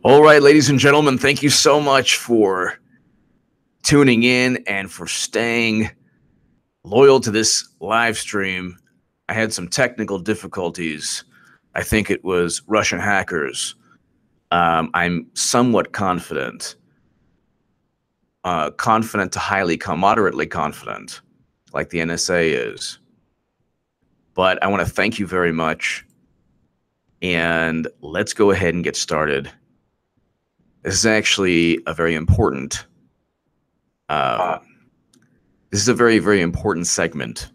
All right, ladies and gentlemen, thank you so much for tuning in and for staying loyal to this live stream. I had some technical difficulties. I think it was Russian hackers. I'm somewhat confident, confident to moderately confident, like the NSA is. But I want to thank you very much, and let's go ahead and get started. This is actually a very important this is a very, very important segment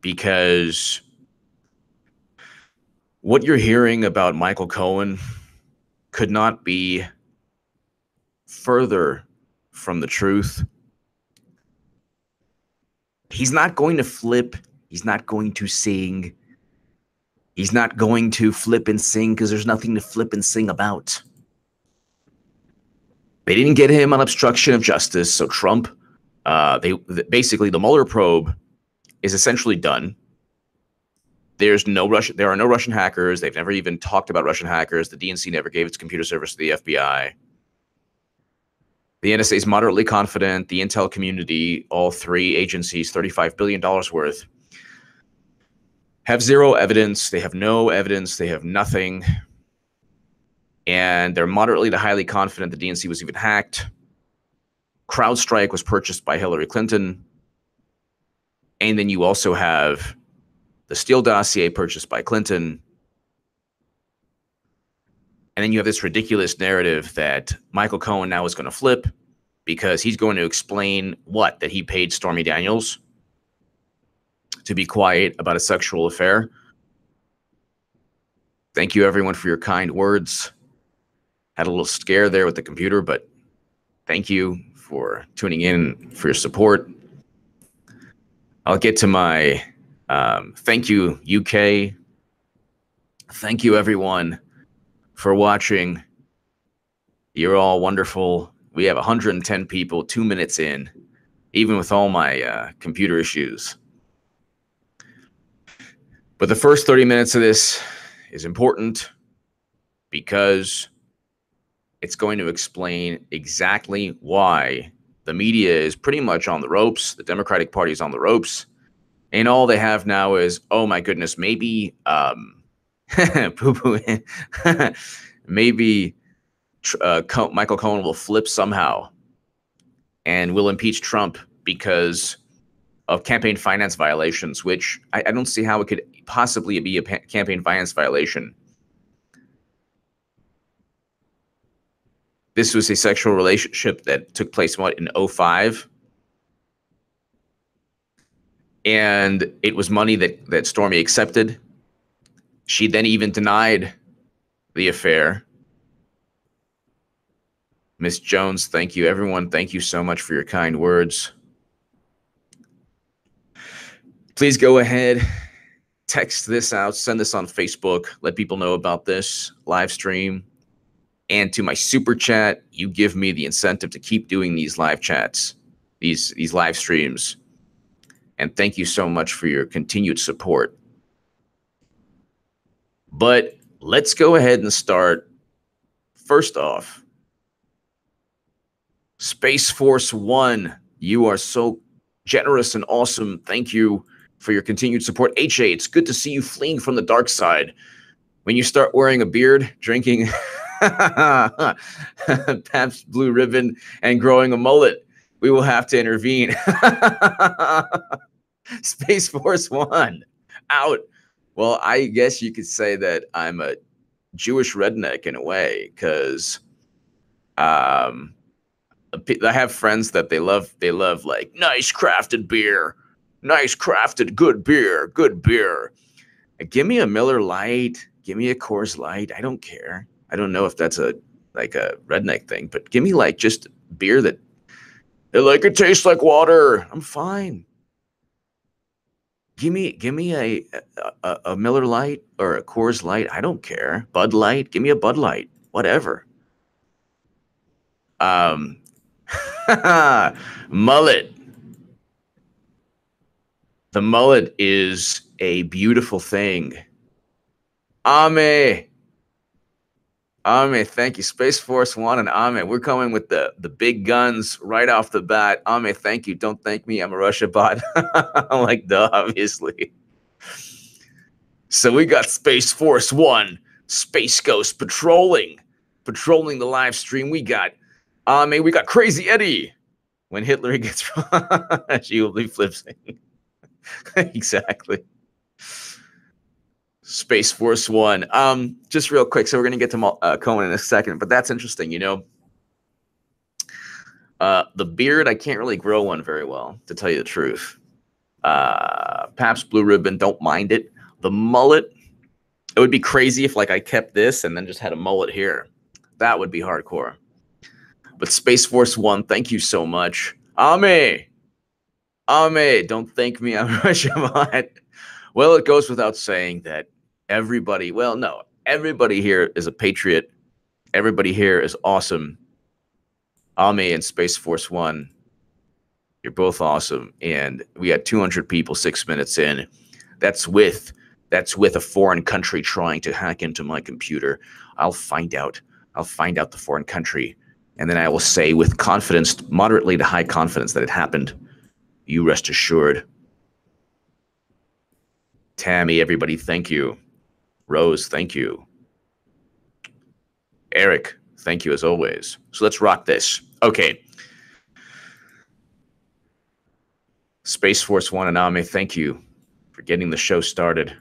because what you're hearing about Michael Cohen could not be further from the truth. He's not going to flip. He's not going to sing. He's not going to flip and sing because there's nothing to flip and sing about. They didn't get him on obstruction of justice, so Trump, basically the Mueller probe is essentially done. There are no Russian hackers. They've never even talked about Russian hackers. The DNC never gave its computer service to the FBI. The NSA is moderately confident. The intel community, all three agencies, $35 billion worth, have zero evidence. They have no evidence. They have nothing. And they're moderately to highly confident the DNC was even hacked. CrowdStrike was purchased by Hillary Clinton. And then you also have the Steele dossier purchased by Clinton. And then you have this ridiculous narrative that Michael Cohen now is going to flip because he's going to explain what? That he paid Stormy Daniels to be quiet about a sexual affair. Thank you, everyone, for your kind words. Had a little scare there with the computer, but thank you for tuning in, for your support. I'll get to my thank you, UK. Thank you, everyone, for watching. You're all wonderful. We have 110 people 2 minutes in, even with all my computer issues. But the first 30 minutes of this is important because it's going to explain exactly why the media is pretty much on the ropes. The Democratic Party is on the ropes. And all they have now is, oh my goodness, maybe maybe Michael Cohen will flip somehow and will impeach Trump because of campaign finance violations, which I don't see how it could possibly be a campaign finance violation. This was a sexual relationship that took place, in 2005? And it was money that Stormy accepted. She then even denied the affair. Miss Jones, thank you. Everyone, thank you so much for your kind words. Please go ahead, text this out, send this on Facebook, let people know about this live stream. And to my super chat, you give me the incentive to keep doing these live chats, these live streams. And thank you so much for your continued support. But let's go ahead and start. First off, Space Force One, you are so generous and awesome. Thank you for your continued support. HA, it's good to see you fleeing from the dark side. When you start wearing a beard, drinking Pabst Blue Ribbon, and growing a mullet, we will have to intervene. Space Force One, out. Well, I guess you could say that I'm a Jewish redneck in a way, because I have friends that they love like nice crafted beer, nice crafted good beer. Give me a Miller Lite, give me a Coors Light. I don't care. I don't know if that's a redneck thing, but give me like just beer that it tastes like water. I'm fine. Give me a Miller Lite or a Coors Light. I don't care. Bud Light. Give me a Bud Light. Whatever. Mullet. The mullet is a beautiful thing. Ame. Ame, thank you. Space Force One and Ame. We're coming with the big guns right off the bat. Ame, thank you. Don't thank me. I'm a Russia bot. Like, duh, obviously. So we got Space Force One, Space Ghost patrolling the live stream. We got Ame. We got Crazy Eddie. When Hitler gets she will be flipping. Exactly. Space Force One. Just real quick. So we're gonna get to Cohen in a second, but that's interesting. You know, the beard, I can't really grow one very well, to tell you the truth. Pabst Blue Ribbon, don't mind it. The mullet, it would be crazy if like I kept this and then just had a mullet here. That would be hardcore. But Space Force One, thank you so much. Ame, don't thank me. I'm Russia. Well, it goes without saying that everybody, well, no, everybody here is a patriot. Everybody here is awesome. Ame and Space Force One, you're both awesome. And we had 200 people 6 minutes in. That's with a foreign country trying to hack into my computer. I'll find out the foreign country. And then I will say with confidence, moderately to high confidence, that it happened. You rest assured. Tammy, everybody, thank you. Rose, thank you. Eric, thank you as always. So let's rock this. Okay. Space Force One and Ame, thank you for getting the show started.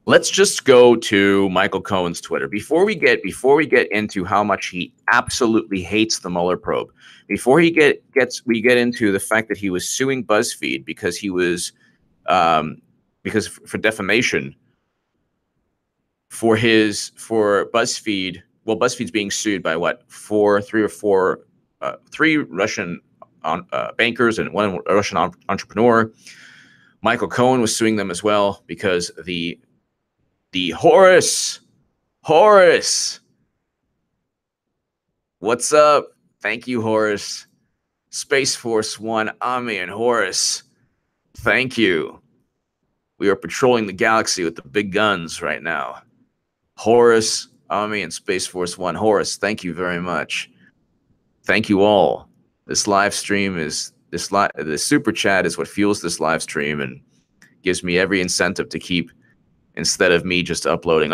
Let's just go to Michael Cohen's Twitter before we get into how much he absolutely hates the Mueller probe. Before we get into the fact that he was suing BuzzFeed because he was for defamation for BuzzFeed. Well, BuzzFeed's being sued by what, three Russian bankers and one Russian entrepreneur. Michael Cohen was suing them as well because the Horace, what's up? Thank you, Horace. Space Force One, Ame and Horace, thank you. We are patrolling the galaxy with the big guns right now. Horace, Ame, and Space Force One. Horace, thank you very much. Thank you all. This live stream is the super chat is what fuels this live stream and gives me every incentive to keep. Instead of me just uploading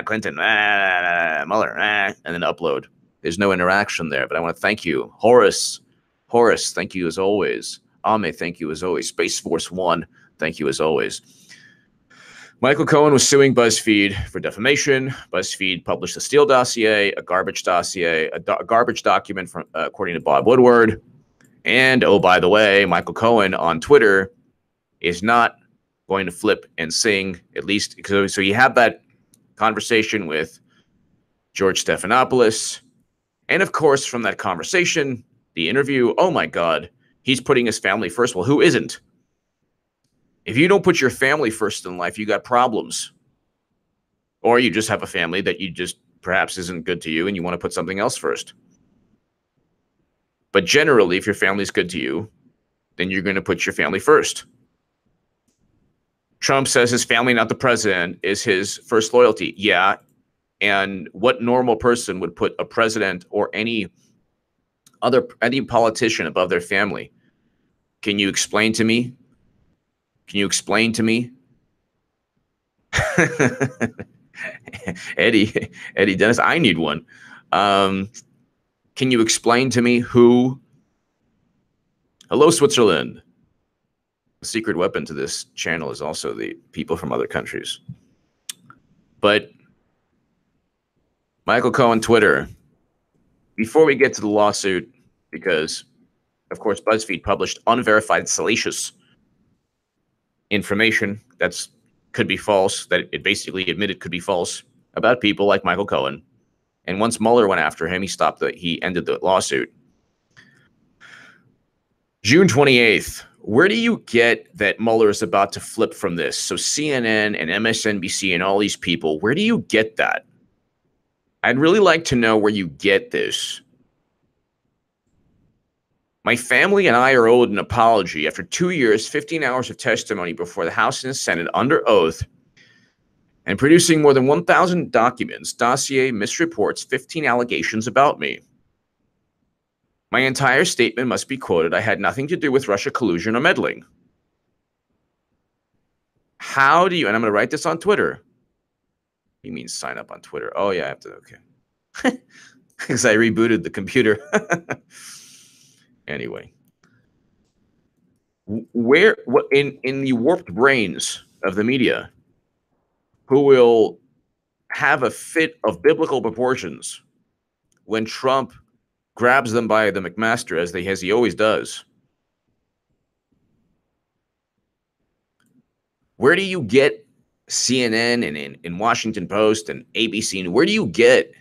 Clinton, Mueller, and then upload. There's no interaction there, but I want to thank you. Horace, thank you as always. Ame, thank you as always. Space Force One, thank you as always. Michael Cohen was suing BuzzFeed for defamation. BuzzFeed published a Steele dossier, a garbage dossier, a garbage document from, according to Bob Woodward. And, oh, by the way, Michael Cohen on Twitter is not going to flip and sing, at least. So you have that conversation with George Stephanopoulos. And of course, from that conversation, the interview, oh my God, he's putting his family first. Well, who isn't? If you don't put your family first in life, you got problems. Or you just have a family that you just perhaps isn't good to you and you want to put something else first. But generally, if your family's good to you, then you're going to put your family first. Trump says his family, not the president, is his first loyalty. Yeah. And what normal person would put a president or any politician above their family? Can you explain to me? Can you explain to me? Eddie Dennis, I need one. Can you explain to me who? Hello, Switzerland. The secret weapon to this channel is also the people from other countries. But Michael Cohen Twitter, before we get to the lawsuit, because of course BuzzFeed published unverified salacious information that's could be false, that it basically admitted could be false about people like Michael Cohen. And once Mueller went after him, he ended the lawsuit. June 28th. Where do you get that Mueller is about to flip from this? So CNN and MSNBC and all these people, where do you get that? I'd really like to know where you get this. My family and I are owed an apology after 2 years, 15 hours of testimony before the House and the Senate under oath. and producing more than 1,000 documents, dossier misreports 15 allegations about me. My entire statement must be quoted. I had nothing to do with Russia collusion or meddling. How do you, and I'm going to write this on Twitter. You mean sign up on Twitter? Oh, yeah, I have to, okay. Because I rebooted the computer. Anyway. What in the warped brains of the media, who will have a fit of biblical proportions when Trump grabs them by the McMaster, as he always does. Where do you get CNN and in Washington Post and ABC? And where do you get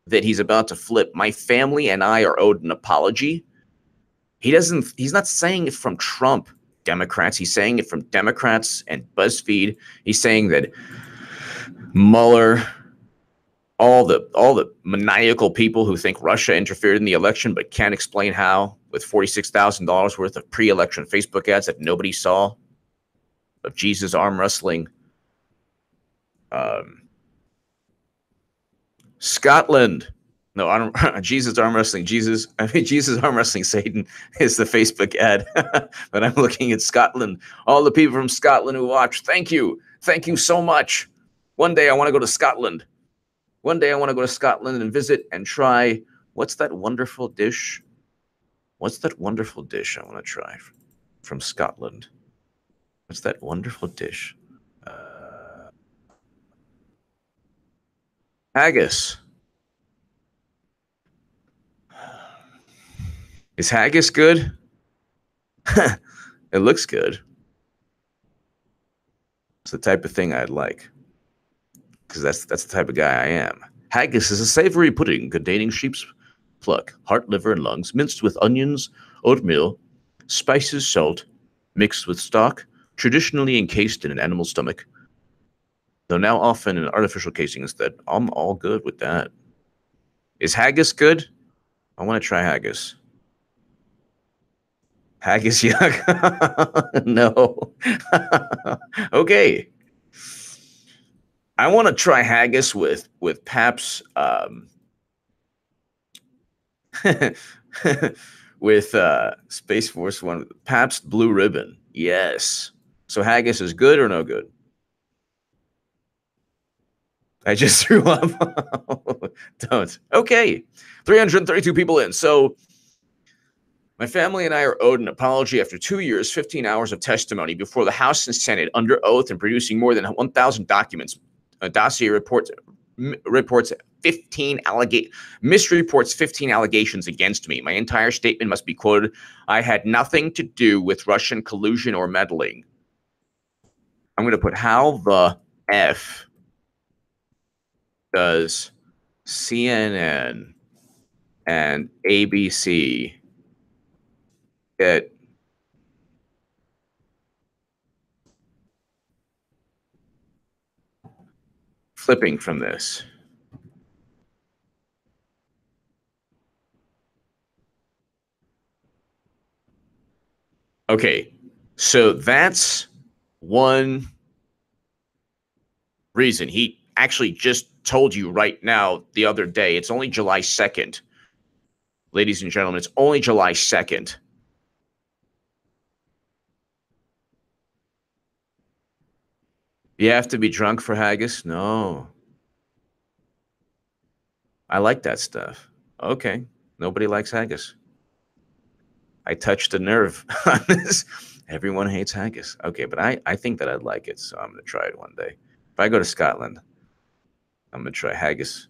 that he's about to flip? My family and I are owed an apology. He's not saying it from Trump Democrats. He's saying it from Democrats and BuzzFeed. He's saying that Mueller, all the maniacal people who think Russia interfered in the election but can't explain how, with $46,000 worth of pre-election Facebook ads that nobody saw, of Jesus arm wrestling. Scotland. No, I don't. Jesus arm wrestling. Jesus arm wrestling Satan is the Facebook ad. But I'm looking at Scotland. All the people from Scotland who watch. Thank you so much. One day I want to go to Scotland. One day I want to go to Scotland and visit and try. What's that wonderful dish? What's that wonderful dish I want to try from Scotland? What's that wonderful dish? Haggis. Is haggis good? It looks good. It's the type of thing I'd like, because that's the type of guy I am. Haggis is a savory pudding containing sheep's pluck, heart, liver, and lungs, minced with onions, oatmeal, spices, salt, mixed with stock, traditionally encased in an animal's stomach, though now often in artificial casing instead. I'm all good with that. Is haggis good? I want to try haggis. Haggis, yuck. No. Okay. I want to try haggis with Pabst, with Space Force One, Pabst Blue Ribbon. Yes. So haggis is good or no good? I just threw up. Don't. Okay. 332 people in. So my family and I are owed an apology after 2 years, 15 hours of testimony before the House and Senate under oath and producing more than 1,000 documents. A dossier reports 15 misreports 15 allegations against me. My entire statement must be quoted. I had nothing to do with Russian collusion or meddling. I'm going to put, how the F does CNN and ABC get flipping from this? Okay, so that's one reason. He actually just told you right now the other day. It's only July 2nd. Ladies and gentlemen, it's only July 2nd. You have to be drunk for haggis? No. I like that stuff. Okay. Nobody likes haggis. I touched a nerve on this. Everyone hates haggis. Okay, but I think that I'd like it, so I'm going to try it one day. If I go to Scotland, I'm going to try haggis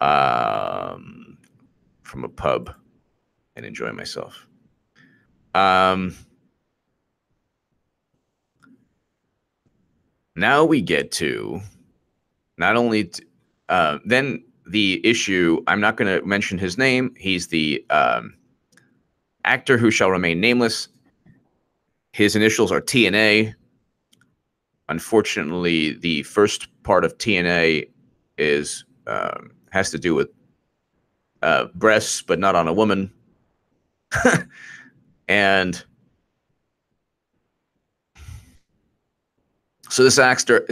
from a pub and enjoy myself. Now we get to not only then the issue. I'm not going to mention his name. He's the actor who shall remain nameless. His initials are TNA. Unfortunately, the first part of TNA is has to do with breasts, but not on a woman. And So this actor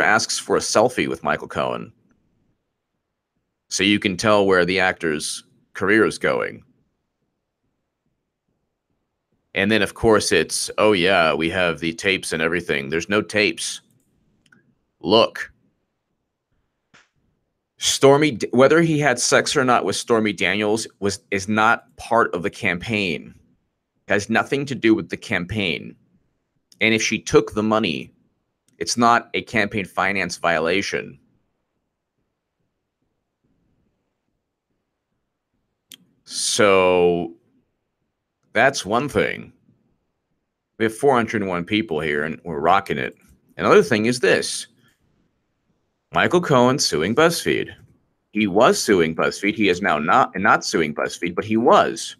asks for a selfie with Michael Cohen, so you can tell where the actor's career is going. And then, of course, it's, oh yeah, we have the tapes and everything. There's no tapes. Look, whether he had sex or not with Stormy Daniels is not part of the campaign. It has nothing to do with the campaign. And if she took the money, it's not a campaign finance violation. So that's one thing. We have 401 people here, and we're rocking it. Another thing is this. Michael Cohen suing BuzzFeed. He was suing BuzzFeed. He is now not suing BuzzFeed, but he was.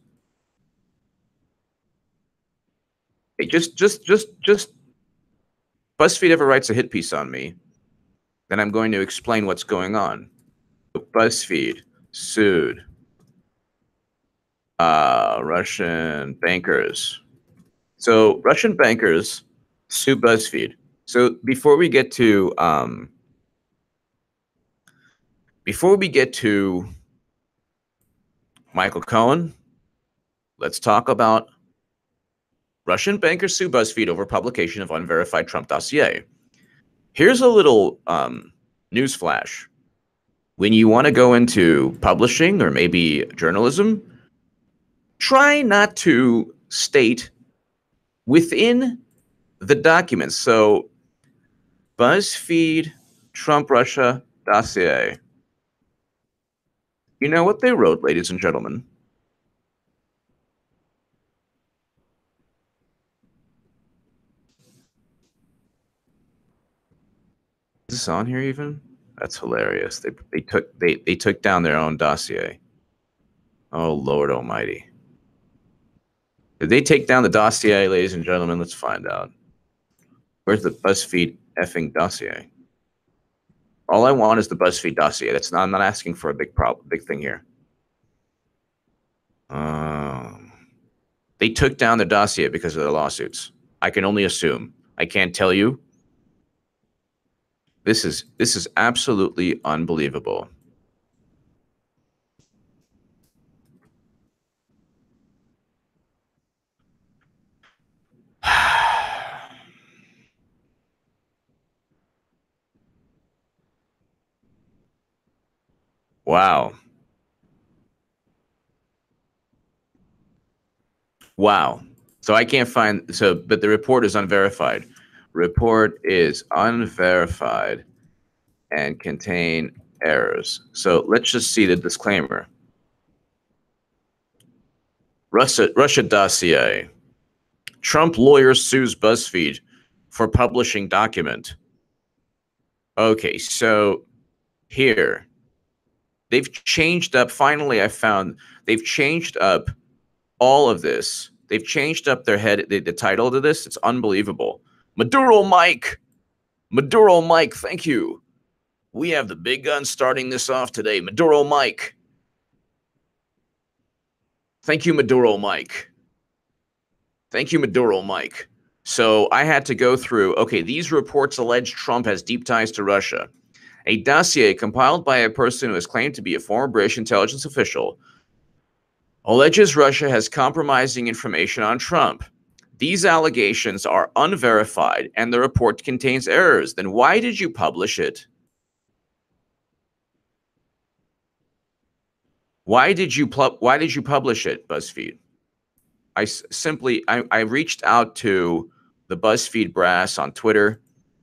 It just BuzzFeed ever writes a hit piece on me, then I'm going to explain what's going on. BuzzFeed sued Russian bankers. So Russian bankers sue BuzzFeed. So before we get to Michael Cohen, let's talk about Russian bankers sue BuzzFeed over publication of unverified Trump dossier. Here's a little news flash. When you want to go into publishing or maybe journalism, try not to state within the documents. So BuzzFeed Trump Russia dossier. You know what they wrote, ladies and gentlemen? Is this on here even? That's hilarious. They took down their own dossier. Oh Lord Almighty. Did they take down the dossier, ladies and gentlemen? Let's find out. Where's the BuzzFeed effing dossier? All I want is the BuzzFeed dossier. That's not. I'm not asking for a big thing here. They took down the dossier because of the lawsuits. I can only assume. I can't tell you. This is absolutely unbelievable. Wow. Wow. So I can't find, but the report is unverified. Report is unverified and contain errors. So let's just see the disclaimer. Russia dossier. Trump lawyer sues BuzzFeed for publishing document. Okay, so here. They've changed up, finally I found, they've changed up all of this. They've changed up their head, the title to this. It's unbelievable. Maduro Mike, thank you. We have the big guns starting this off today. Maduro Mike. Thank you, Maduro Mike. Thank you, Maduro Mike. So I had to go through, okay, these reports allege Trump has deep ties to Russia. A dossier compiled by a person who has claimed to be a former British intelligence official alleges Russia has compromising information on Trump. These allegations are unverified and the report contains errors. Then why did you publish it? Why did you publish it, BuzzFeed? I reached out to the BuzzFeed brass on Twitter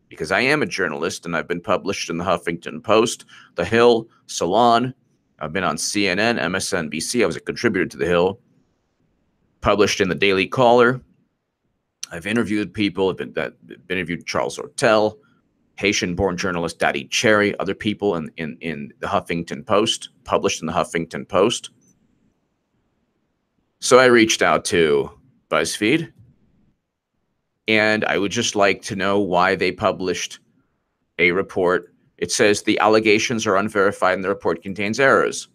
because I am a journalist and I've been published in the Huffington Post, The Hill, Salon. I've been on CNN, MSNBC. I was a contributor to The Hill. Published in the Daily Caller. I've interviewed people. I've been interviewed Charles Ortel, Haitian-born journalist Daddy Cherry, other people in the Huffington Post, published in the Huffington Post. So I reached out to BuzzFeed, and I would just like to know why they published a report. It says the allegations are unverified and the report contains errors.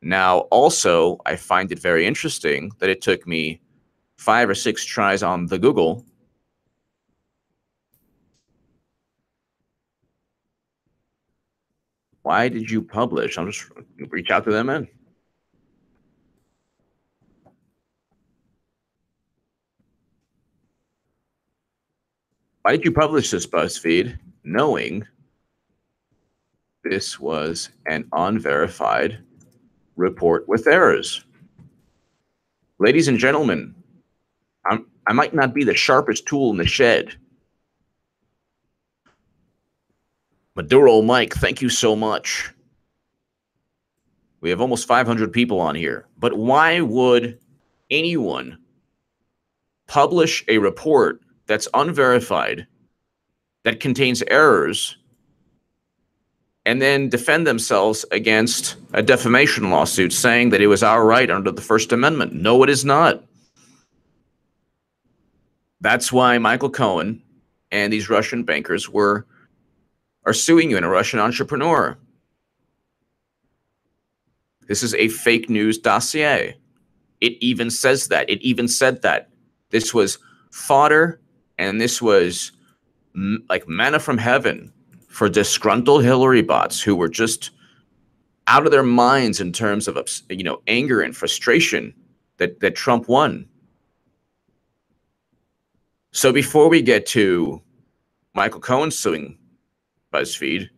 Now, also, I find it very interesting that it took me 5 or 6 tries on the Google Why did you publish? I'll just reach out to them, man. Why did you publish this, BuzzFeed, knowing this was an unverified report with errors? Ladies and gentlemen, I might not be the sharpest tool in the shed. Maduro Mike, thank you so much. We have almost 500 people on here. But why would anyone publish a report that's unverified, that contains errors, and then defend themselves against a defamation lawsuit saying that it was our right under the First Amendment? No, it is not. That's why Michael Cohen and these Russian bankers are suing you, and a Russian entrepreneur. This is a fake news dossier. It even says that. It even said that. This was fodder, and this was like manna from heaven for disgruntled Hillary bots who were just out of their minds in terms of, anger and frustration that Trump won. So before we get to Michael Cohen suing BuzzFeed,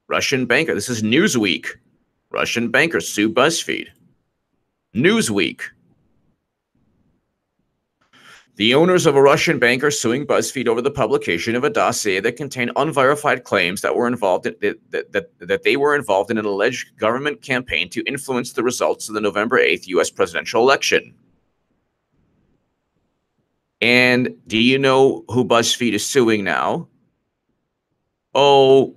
Russian banker, this is Newsweek. Russian banker sue BuzzFeed. Newsweek. The owners of a Russian bank are suing BuzzFeed over the publication of a dossier that contained unverified claims that were involved that they were involved in an alleged government campaign to influence the results of the November 8th U.S. presidential election. And do you know who BuzzFeed is suing now? Oh,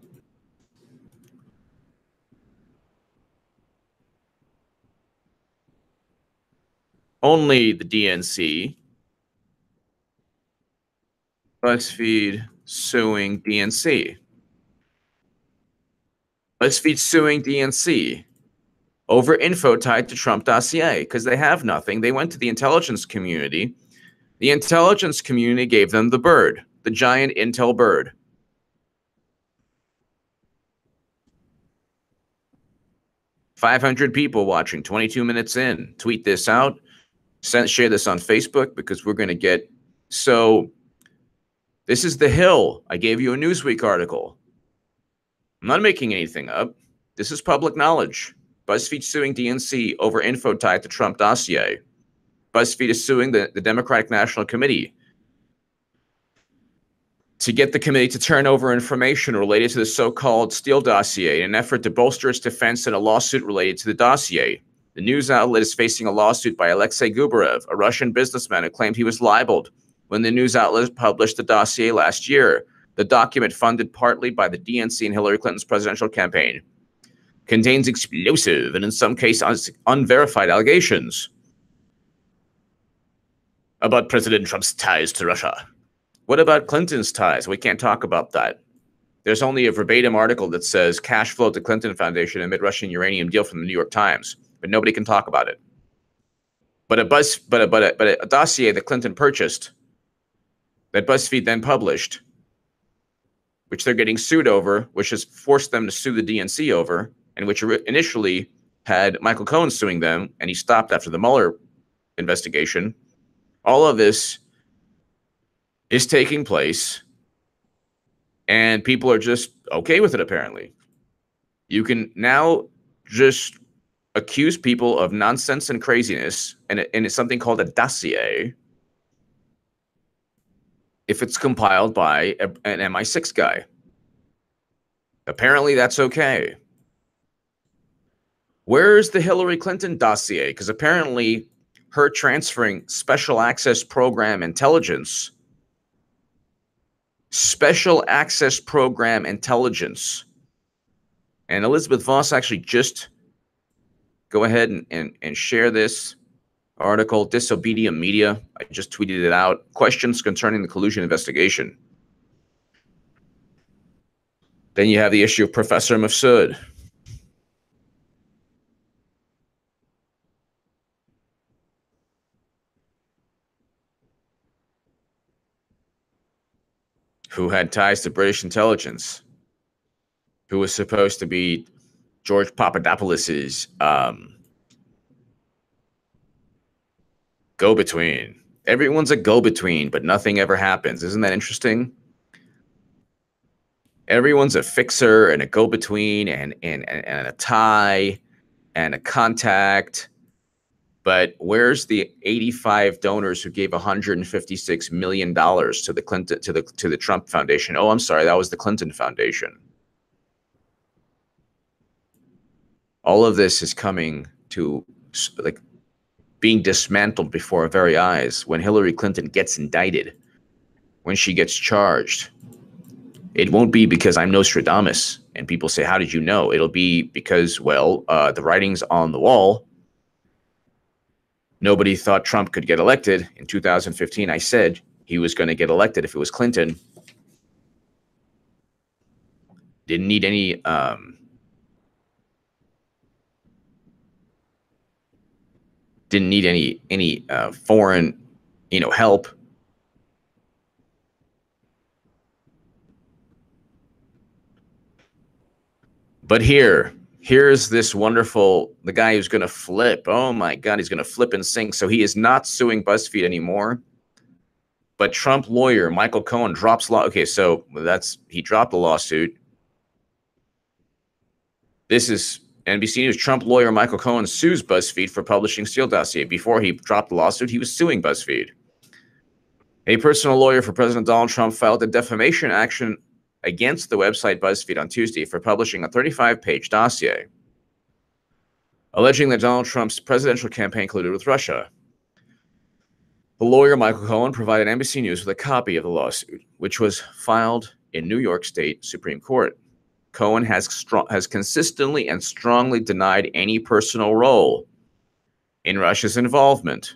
only the DNC. BuzzFeed suing DNC. BuzzFeed suing DNC over info tied to Trump dossier because they have nothing. They went to the intelligence community. The intelligence community gave them the bird, the giant intel bird. $500 people watching, 22 minutes in. Tweet this out. Share this on Facebook because we're going to get... So this is The Hill. I gave you a Newsweek article. I'm not making anything up. This is public knowledge. BuzzFeed suing DNC over info tied to Trump dossier. BuzzFeed is suing the Democratic National Committee to get the committee to turn over information related to the so-called Steele dossier in an effort to bolster its defense in a lawsuit related to the dossier. The news outlet is facing a lawsuit by Alexei Gubarev, a Russian businessman who claimed he was libeled when the news outlet published the dossier last year. The document, funded partly by the DNC and Hillary Clinton's presidential campaign, contains explosive and in some cases unverified allegations about President Trump's ties to Russia. What about Clinton's ties? We can't talk about that. There's only a verbatim article that says cash flow to Clinton Foundation amid Russian uranium deal from the New York Times, but nobody can talk about it. But a dossier that Clinton purchased, that BuzzFeed then published, which they're getting sued over, which has forced them to sue the DNC over, and which initially had Michael Cohen suing them, and he stopped after the Mueller investigation. All of this is taking place, and people are just okay with it, apparently. You can now just accuse people of nonsense and craziness, and it's something called a dossier, if it's compiled by an MI6 guy. Apparently, that's okay. Where's the Hillary Clinton dossier? Because apparently her transferring special access program intelligence, and Elizabeth Voss actually just go ahead and share this article, Disobedient Media. I just tweeted it out. Questions concerning the collusion investigation. Then you have the issue of Professor Mifsud. Who had ties to British intelligence, who was supposed to be George Papadopoulos's go-between. Everyone's a go-between, but nothing ever happens. Isn't that interesting? Everyone's a fixer and a go-between and a tie and a contact. But where's the 85 donors who gave $156 million to the Clinton to the Trump Foundation? Oh, I'm sorry, that was the Clinton Foundation. All of this is coming to like being dismantled before our very eyes when Hillary Clinton gets indicted, when she gets charged. It won't be because I'm Nostradamus and people say, how did you know? It'll be because, well, the writing's on the wall. Nobody thought Trump could get elected. In 2015, I said he was going to get elected if it was Clinton. Didn't need any foreign, help. But here's this wonderful, the guy who's going to flip. Oh my God, he's going to flip and sink. So he is not suing BuzzFeed anymore. But Trump lawyer Michael Cohen drops law. Okay, so he dropped the lawsuit. This is NBC News. Trump lawyer Michael Cohen sues BuzzFeed for publishing Steele dossier. Before he dropped the lawsuit, he was suing BuzzFeed. A personal lawyer for President Donald Trump filed a defamation action against the website BuzzFeed on Tuesday for publishing a 35-page dossier, alleging that Donald Trump's presidential campaign colluded with Russia. The lawyer, Michael Cohen, provided NBC News with a copy of the lawsuit, which was filed in New York State Supreme Court. Cohen has consistently and strongly denied any personal role in Russia's involvement.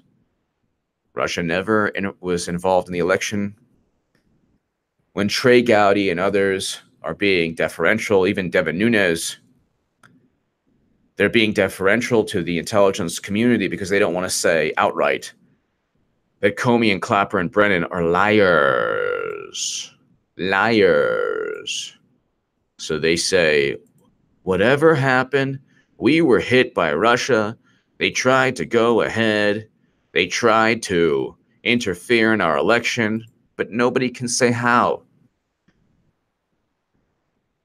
Russia never was involved in the election. When Trey Gowdy and others are being deferential, even Devin Nunes, they're being deferential to the intelligence community because they don't want to say outright that Comey and Clapper and Brennan are liars. Liars. So they say, whatever happened, we were hit by Russia. They tried to go ahead. They tried to interfere in our election, but nobody can say how.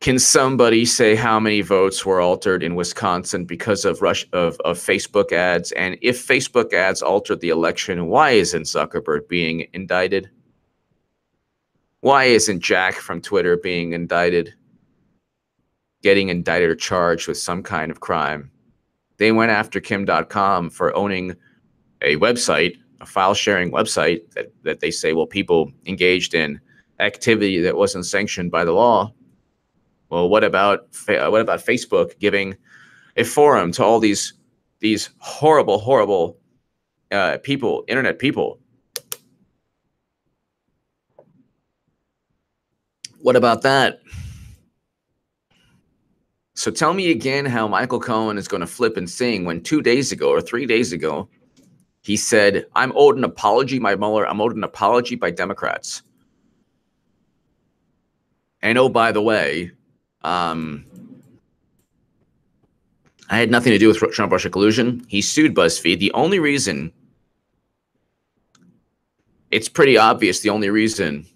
Can somebody say how many votes were altered in Wisconsin because of Facebook ads? And if Facebook ads altered the election, why isn't Zuckerberg being indicted? Why isn't Jack from Twitter being indicted? Getting indicted or charged with some kind of crime. They went after Kim.com for owning a website, a file-sharing website that they say, well, people engaged in activity that wasn't sanctioned by the law. Well, what about Facebook giving a forum to all these horrible people, internet people? What about that? So tell me again how Michael Cohen is going to flip and sing when 2 days ago or 3 days ago, he said, I'm owed an apology by Mueller. I'm owed an apology by Democrats. And oh, by the way, I had nothing to do with Trump-Russia collusion. He sued BuzzFeed. The only reason, it's pretty obvious, the only reason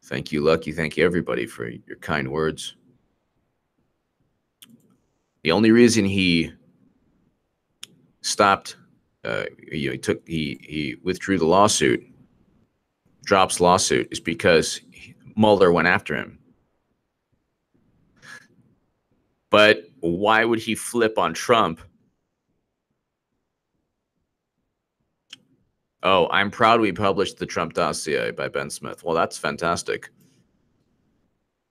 thank you, Lucky. Thank you, everybody, for your kind words. The only reason he stopped, he withdrew the lawsuit, drops lawsuit, is because Mueller went after him. But why would he flip on Trump? Oh, I'm proud we published the Trump dossier by Ben Smith. Well, that's fantastic.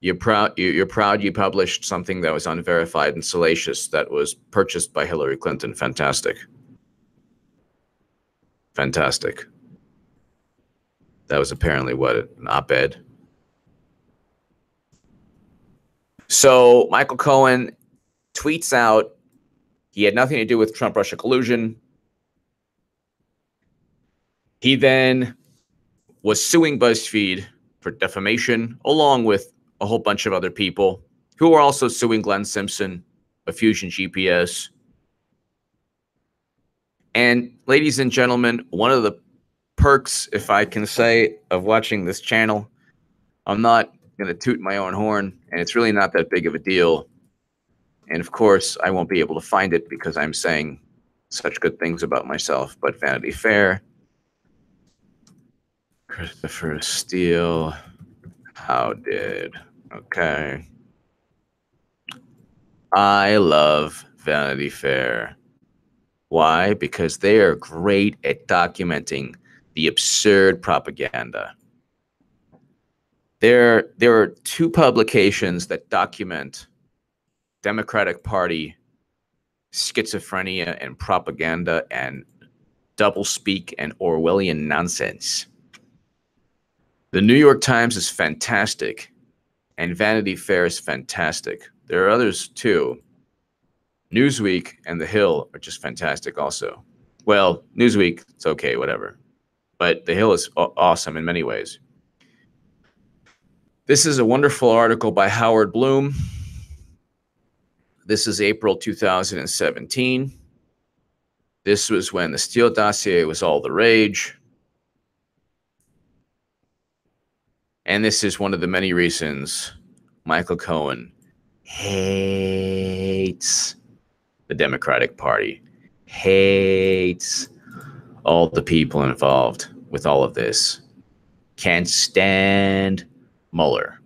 You're proud you published something that was unverified and salacious that was purchased by Hillary Clinton. Fantastic. Fantastic. That was apparently what, an op-ed. So Michael Cohen tweets out he had nothing to do with Trump-Russia collusion. He then was suing BuzzFeed for defamation, along with a whole bunch of other people who are also suing Glenn Simpson of Fusion GPS. And ladies and gentlemen, one of the perks, if I can say, of watching this channel, I'm not going to toot my own horn, and it's really not that big of a deal. And of course, I won't be able to find it because I'm saying such good things about myself. But Vanity Fair, Christopher Steele, how did? Okay. I love Vanity Fair. Why? Because they are great at documenting the absurd propaganda. There are two publications that document Democratic Party schizophrenia and propaganda and doublespeak and Orwellian nonsense. The New York Times is fantastic, and Vanity Fair is fantastic. There are others too. Newsweek and The Hill are just fantastic also. Well, Newsweek, it's okay, whatever. But The Hill is awesome in many ways. This is a wonderful article by Howard Bloom. This is April 2017. This was when the Steele dossier was all the rage. And this is one of the many reasons Michael Cohen hates the Democratic Party, hates all the people involved with all of this, can't stand Mueller.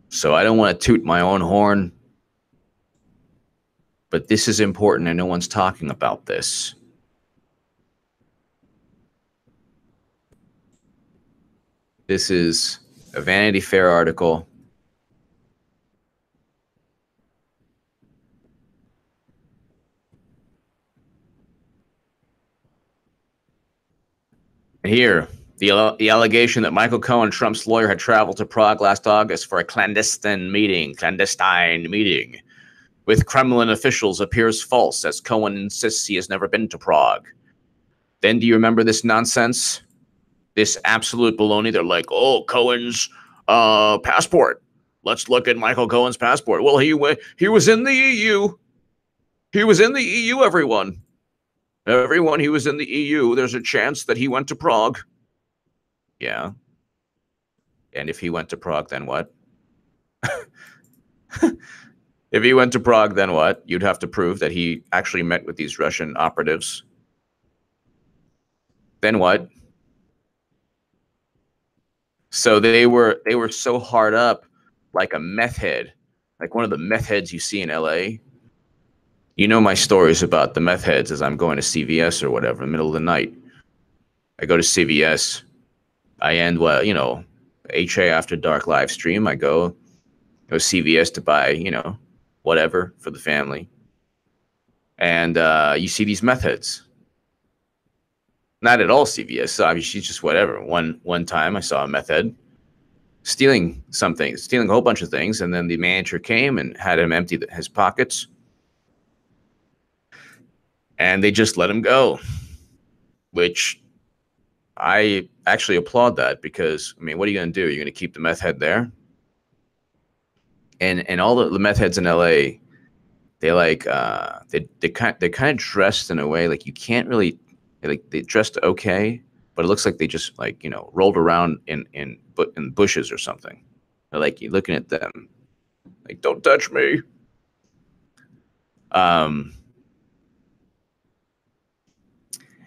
So I don't want to toot my own horn, but this is important and no one's talking about this. This is a Vanity Fair article. And here, the allegation that Michael Cohen, Trump's lawyer, had traveled to Prague last August for a clandestine meeting with Kremlin officials appears false, as Cohen insists he has never been to Prague. Then do you remember this nonsense? This absolute baloney. They're like, oh, Cohen's passport. Let's look at Michael Cohen's passport. Well, he was in the EU. He was in the EU, everyone. Everyone, he was in the EU. There's a chance that he went to Prague. Yeah. And if he went to Prague, then what? If he went to Prague, then what? You'd have to prove that he actually met with these Russian operatives. Then what? So they were so hard up, like a meth head, like one of the meth heads you see in LA. You know my stories about the meth heads as I'm going to CVS or whatever in the middle of the night. I go to CVS. I end, well, you know, HA After Dark live stream. I go CVS to buy, you know, whatever for the family. And you see these meth heads. Not at all CVS, obviously, just whatever. One time I saw a meth head stealing something, stealing a whole bunch of things, and then the manager came and had him empty his pockets. And they just let him go, which I actually applaud that because, I mean, what are you going to do? You're going to keep the meth head there? And all the meth heads in LA, they like they kind of dressed in a way like you can't really, like, they dressed okay, but it looks like they just, like, you know, rolled around in bushes or something. They're like, you're looking at them like, don't touch me.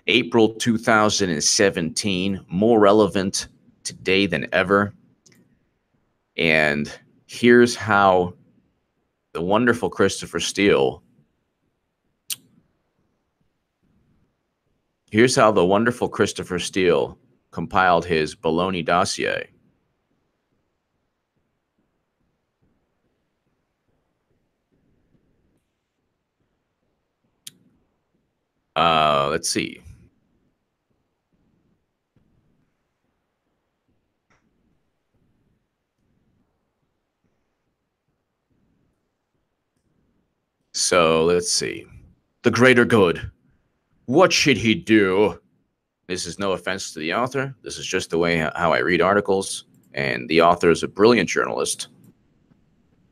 April 2017, more relevant today than ever. And here's how the wonderful Christopher Steele, compiled his baloney dossier. Let's see. So let's see. The greater good. What should he do? This is no offense to the author. This is just the way how I read articles. And the author is a brilliant journalist.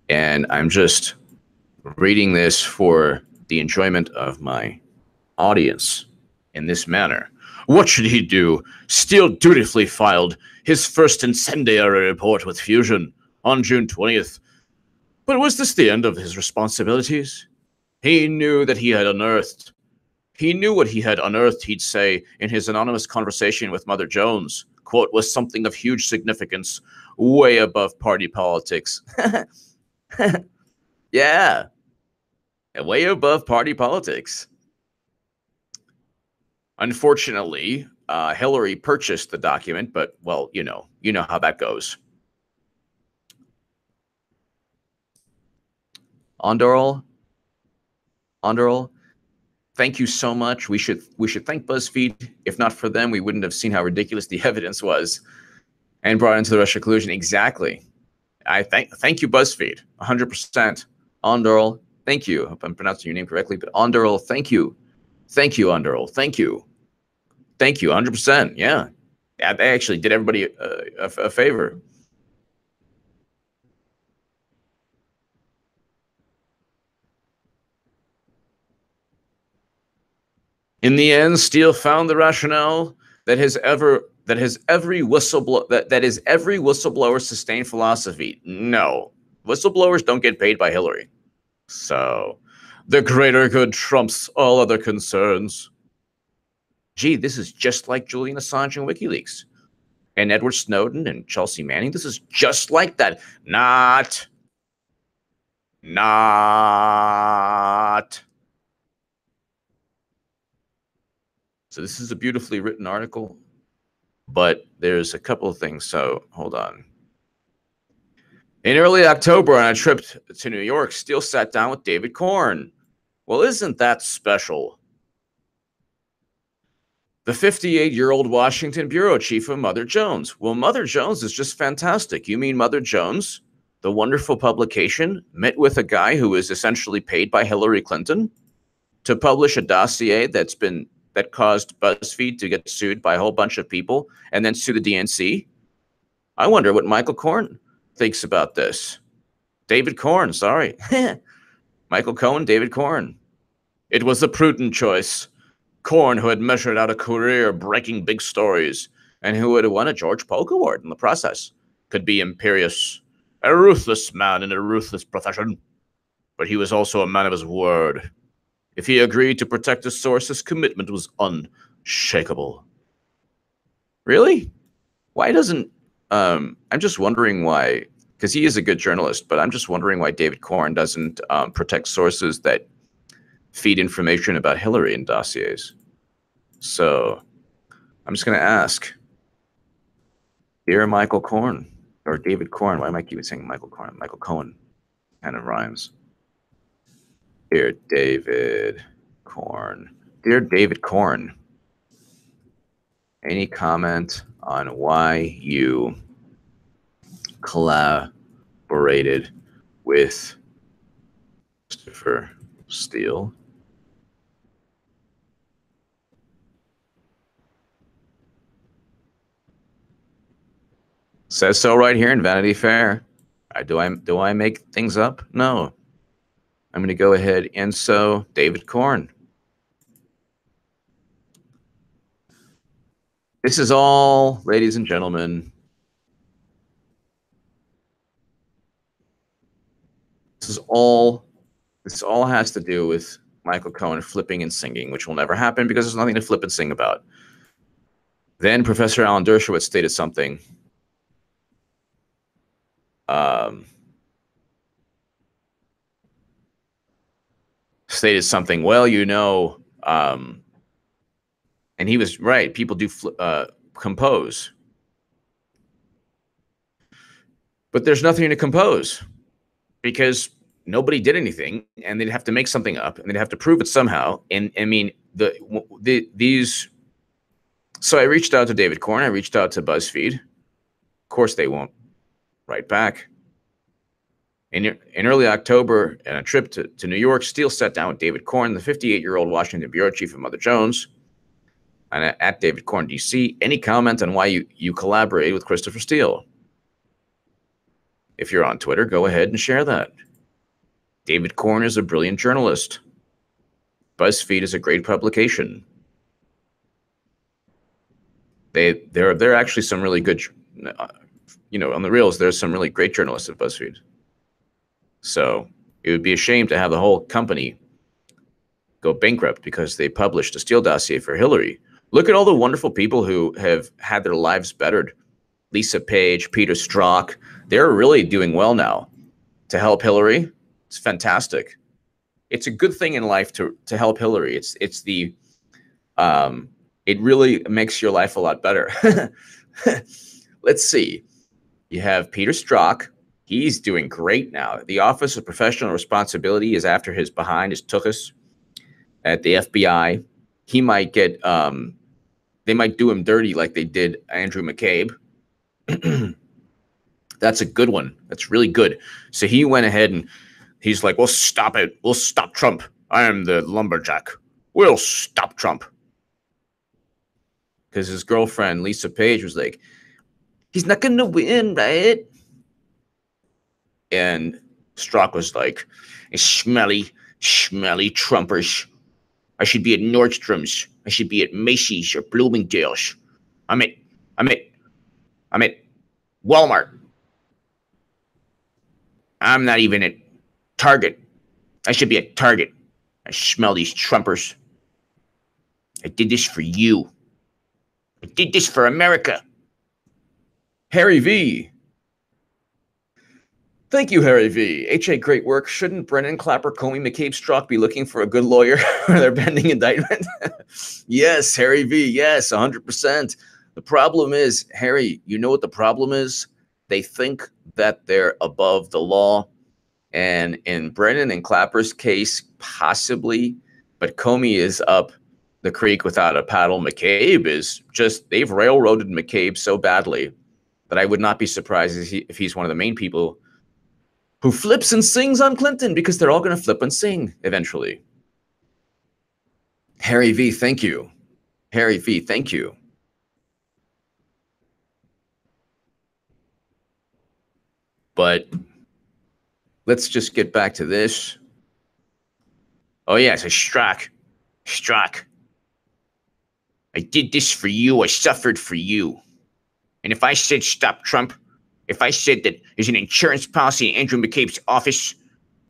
And I'm just reading this for the enjoyment of my audience in this manner. What should he do? Steele dutifully filed his first incendiary report with Fusion on June 20th. But was this the end of his responsibilities? He knew that he had unearthed. He knew what he had unearthed, he'd say, in his anonymous conversation with Mother Jones, quote, was something of huge significance, way above party politics. Yeah, way above party politics. Unfortunately, Hillary purchased the document, but, well, you know how that goes. Onderl, thank you so much. We should thank BuzzFeed. If not for them, we wouldn't have seen how ridiculous the evidence was and brought into the Russia collusion. Exactly. I thank you, BuzzFeed, 100%. Onderl, thank you. I hope I'm pronouncing your name correctly, but Onderl, thank you. Thank you, Underl. Thank you. Thank you, 100%. Yeah. They actually did everybody a favor. In the end, Steele found the rationale that is every whistleblower sustained philosophy. No, whistleblowers don't get paid by Hillary. So the greater good trumps all other concerns. Gee, this is just like Julian Assange and WikiLeaks and Edward Snowden and Chelsea Manning. This is just like that. Not. So this is a beautifully written article, but there's a couple of things. So hold on. In early October, on a trip to New York, Steele sat down with David Cohen. Well, isn't that special? The 58-year-old Washington bureau chief of Mother Jones. Well, Mother Jones is just fantastic. You mean Mother Jones, the wonderful publication, met with a guy who is essentially paid by Hillary Clinton to publish a dossier that caused BuzzFeed to get sued by a whole bunch of people and then sue the DNC? I wonder what Michael Cohen thinks about this. David Cohen, sorry. Michael Cohen, David Cohen. It was a prudent choice. Cohen, who had measured out a career breaking big stories and who had won a George Polk Award in the process, could be imperious, a ruthless man in a ruthless profession. But he was also a man of his word. If he agreed to protect his source, his commitment was unshakable. Really? Why doesn't... I'm just wondering why, because he is a good journalist, but I'm just wondering why David Cohen doesn't protect sources that feed information about Hillary in dossiers. So I'm just going to ask, dear Michael Cohen, or David Cohen, why am I keep saying Michael Cohen? Michael Cohen kind of rhymes. Dear David Cohen. Dear David Cohen, any comment on why you collaborated with Christopher Steele? Says so right here in Vanity Fair. Do I make things up? No. I'm going to go ahead and so David Cohen. This is all, ladies and gentlemen. This all has to do with Michael Cohen flipping and singing, which will never happen because there's nothing to flip and sing about. Then Professor Alan Dershowitz stated something. Well, you know, and he was right. People do compose. But there's nothing to compose because nobody did anything, and they'd have to make something up, and they'd have to prove it somehow. And I mean, these. So I reached out to David Cohen. I reached out to BuzzFeed. Of course, they won't write back. In early October, on a trip to New York, Steele sat down with David Cohen, the 58-year-old Washington bureau chief of Mother Jones. And at David Corn DC, any comment on why you collaborated with Christopher Steele? If you're on Twitter, go ahead and share that. David Corn is a brilliant journalist. BuzzFeed is a great publication. There are actually some really good, on the reels, there's some really great journalists at BuzzFeed. So it would be a shame to have the whole company go bankrupt because they published a Steele dossier for Hillary. Look at all the wonderful people who have had their lives bettered. Lisa Page, Peter Strzok, they're really doing well now to help Hillary. It's fantastic. It's a good thing in life to help Hillary. It's the it really makes your life a lot better. Let's see. You have Peter Strzok. He's doing great now. The Office of Professional Responsibility is after his behind, his tuchus at the FBI. He might get, they might do him dirty like they did Andrew McCabe. That's a good one. That's really good. So he went ahead and he's like, we'll stop it. We'll stop Trump. I am the lumberjack. We'll stop Trump. Because his girlfriend, Lisa Page, was like, he's not going to win, right? And Strzok was like, smelly Trumpers. I should be at Nordstrom's. I should be at Macy's or Bloomingdale's. I'm at Walmart. I'm not even at Target. I should be at Target. I smell these Trumpers. I did this for you. I did this for America. Harry V. Thank you, Harry V. H.A. great work. Shouldn't Brennan, Clapper, Comey, McCabe, Strzok be looking for a good lawyer for their pending indictment? Yes, Harry V. Yes, 100%. The problem is, Harry, you know what the problem is? They think that they're above the law. And in Brennan and Clapper's case, possibly, but Comey is up the creek without a paddle. McCabe is just, they've railroaded McCabe so badly that I would not be surprised if he's one of the main people who flips and sings on Clinton, because they're all going to flip and sing eventually. Harry V, thank you. Harry V, thank you. But let's just get back to this. Oh, yeah, it's a Strzok. I did this for you. I suffered for you. And if I said stop Trump, if I said that there's an insurance policy in Andrew McCabe's office,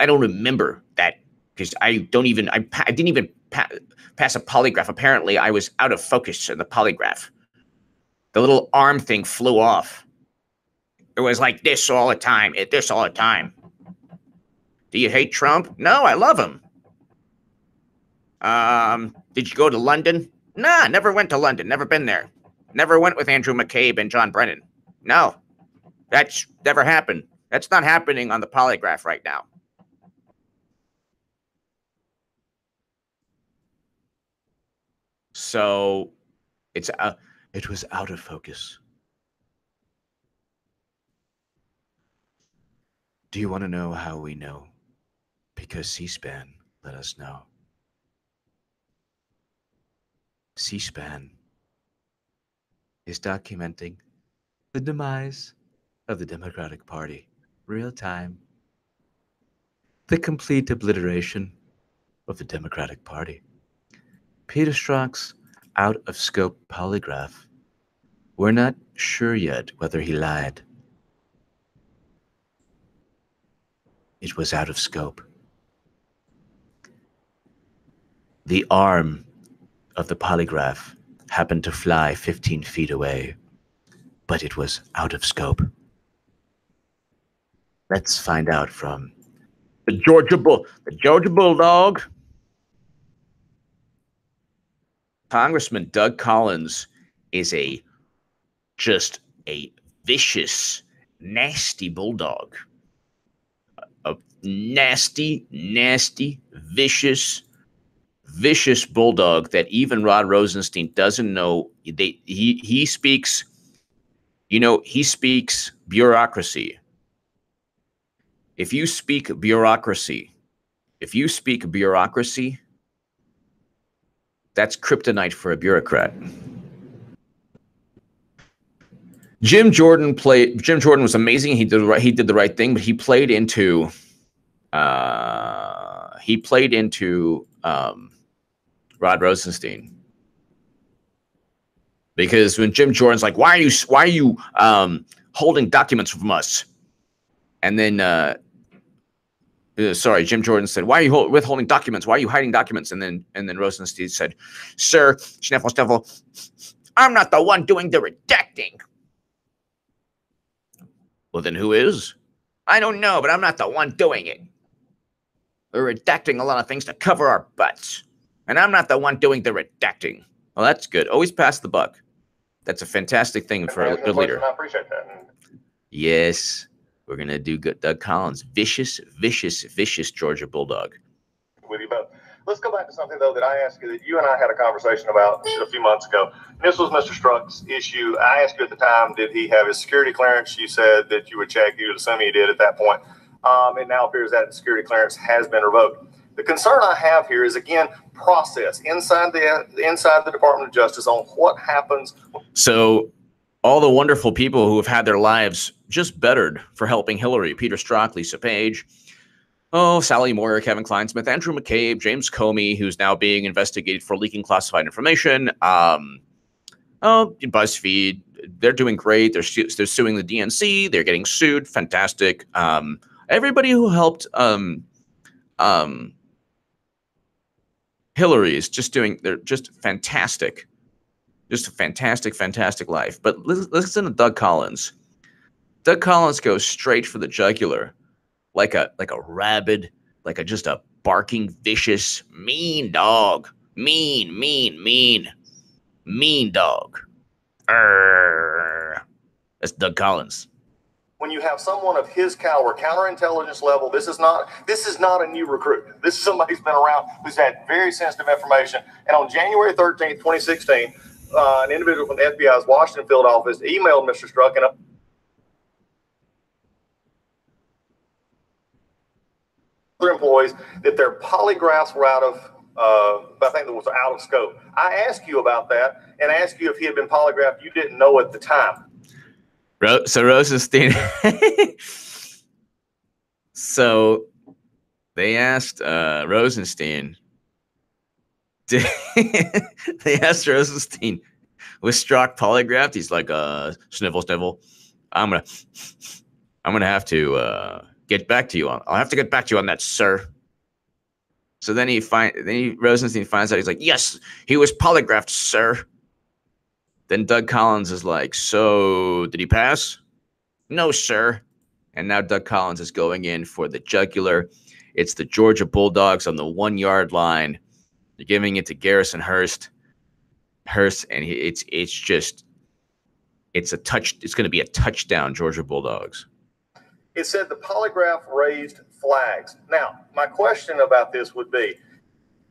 I don't remember that because I didn't even pass a polygraph. Apparently, I was out of focus in the polygraph. The little arm thing flew off. It was like this all the time. Do you hate Trump? No, I love him. Did you go to London? Nah, never went to London. Never been there. Never went with Andrew McCabe and John Brennan. No, that's never happened. That's not happening on the polygraph right now. So it was out of focus. Do you want to know how we know? Because C-SPAN let us know. C-SPAN is documenting the demise of the Democratic Party, real time. The complete obliteration of the Democratic Party. Peter Strzok's out-of-scope polygraph. We're not sure yet whether he lied. It was out of scope. The arm of the polygraph happened to fly 15 feet away, but it was out of scope. Let's find out from the Georgia Bulldog. Congressman Doug Collins is just a vicious, nasty bulldog. A nasty, vicious bulldog that even Rod Rosenstein doesn't know. He speaks, he speaks bureaucracy. If you speak bureaucracy, That's kryptonite for a bureaucrat. Jim Jordan was amazing. He did the right thing, but he played into Rod Rosenstein. Because when Jim Jordan's like, why are you holding documents from us? And then Jim Jordan said, why are you withholding documents? Why are you hiding documents? And then Rosenstein said, sir, sniffle, I'm not the one doing the redacting. Well, then who is? I don't know, but I'm not the one doing it. We're redacting a lot of things to cover our butts. And I'm not the one doing the redacting. Well, that's good. Always pass the buck. That's a fantastic thing for a good leader. I appreciate that. Yes. We're going to do good. Doug Collins. Vicious Georgia Bulldog. With you both. Let's go back to something, though, that I asked you, that you and I had a conversation about a few months ago. This was Mr. Strzok's issue. I asked you at the time, did he have his security clearance? You said that you would check. You would assume he did at that point. It now appears that the security clearance has been revoked. The concern I have here is, again, process inside the Department of Justice on what happens. So all the wonderful people who have had their lives just bettered for helping Hillary, Peter Strzok, Lisa Page, Sally Moore, Kevin Kleinsmith, Andrew McCabe, James Comey, who's now being investigated for leaking classified information. BuzzFeed, they're doing great. They're suing the DNC. They're getting sued. Fantastic. Everybody who helped Hillary is they're just fantastic. Just a fantastic life. But listen to Doug Collins. Doug Collins goes straight for the jugular. Like a rabid, just a barking, vicious, mean dog. Mean dog. That's Doug Collins. When you have someone of his caliber, counterintelligence level, this is not a new recruit. This is somebody who's been around, who's had very sensitive information. And on January 13th, 2016, an individual from the FBI's Washington field office emailed Mr. Strzok and other employees that their polygraphs were out of, I think that was out of scope. I asked you about that and asked you if he had been polygraphed. You didn't know at the time. So Rosenstein, so they asked Rosenstein, was Strzok polygraphed? He's like, snivel. I'm gonna have to get back to you on. I'll have to get back to you on that, sir. So then Rosenstein finds out. He's like, yes, he was polygraphed, sir. Then Doug Collins is like, so did he pass? No, sir. And now Doug Collins is going in for the jugular. It's the Georgia Bulldogs on the 1 yard line. They're giving it to Garrison Hearst. And it's going to be a touchdown, Georgia Bulldogs. It said the polygraph raised flags. Now, my question about this would be,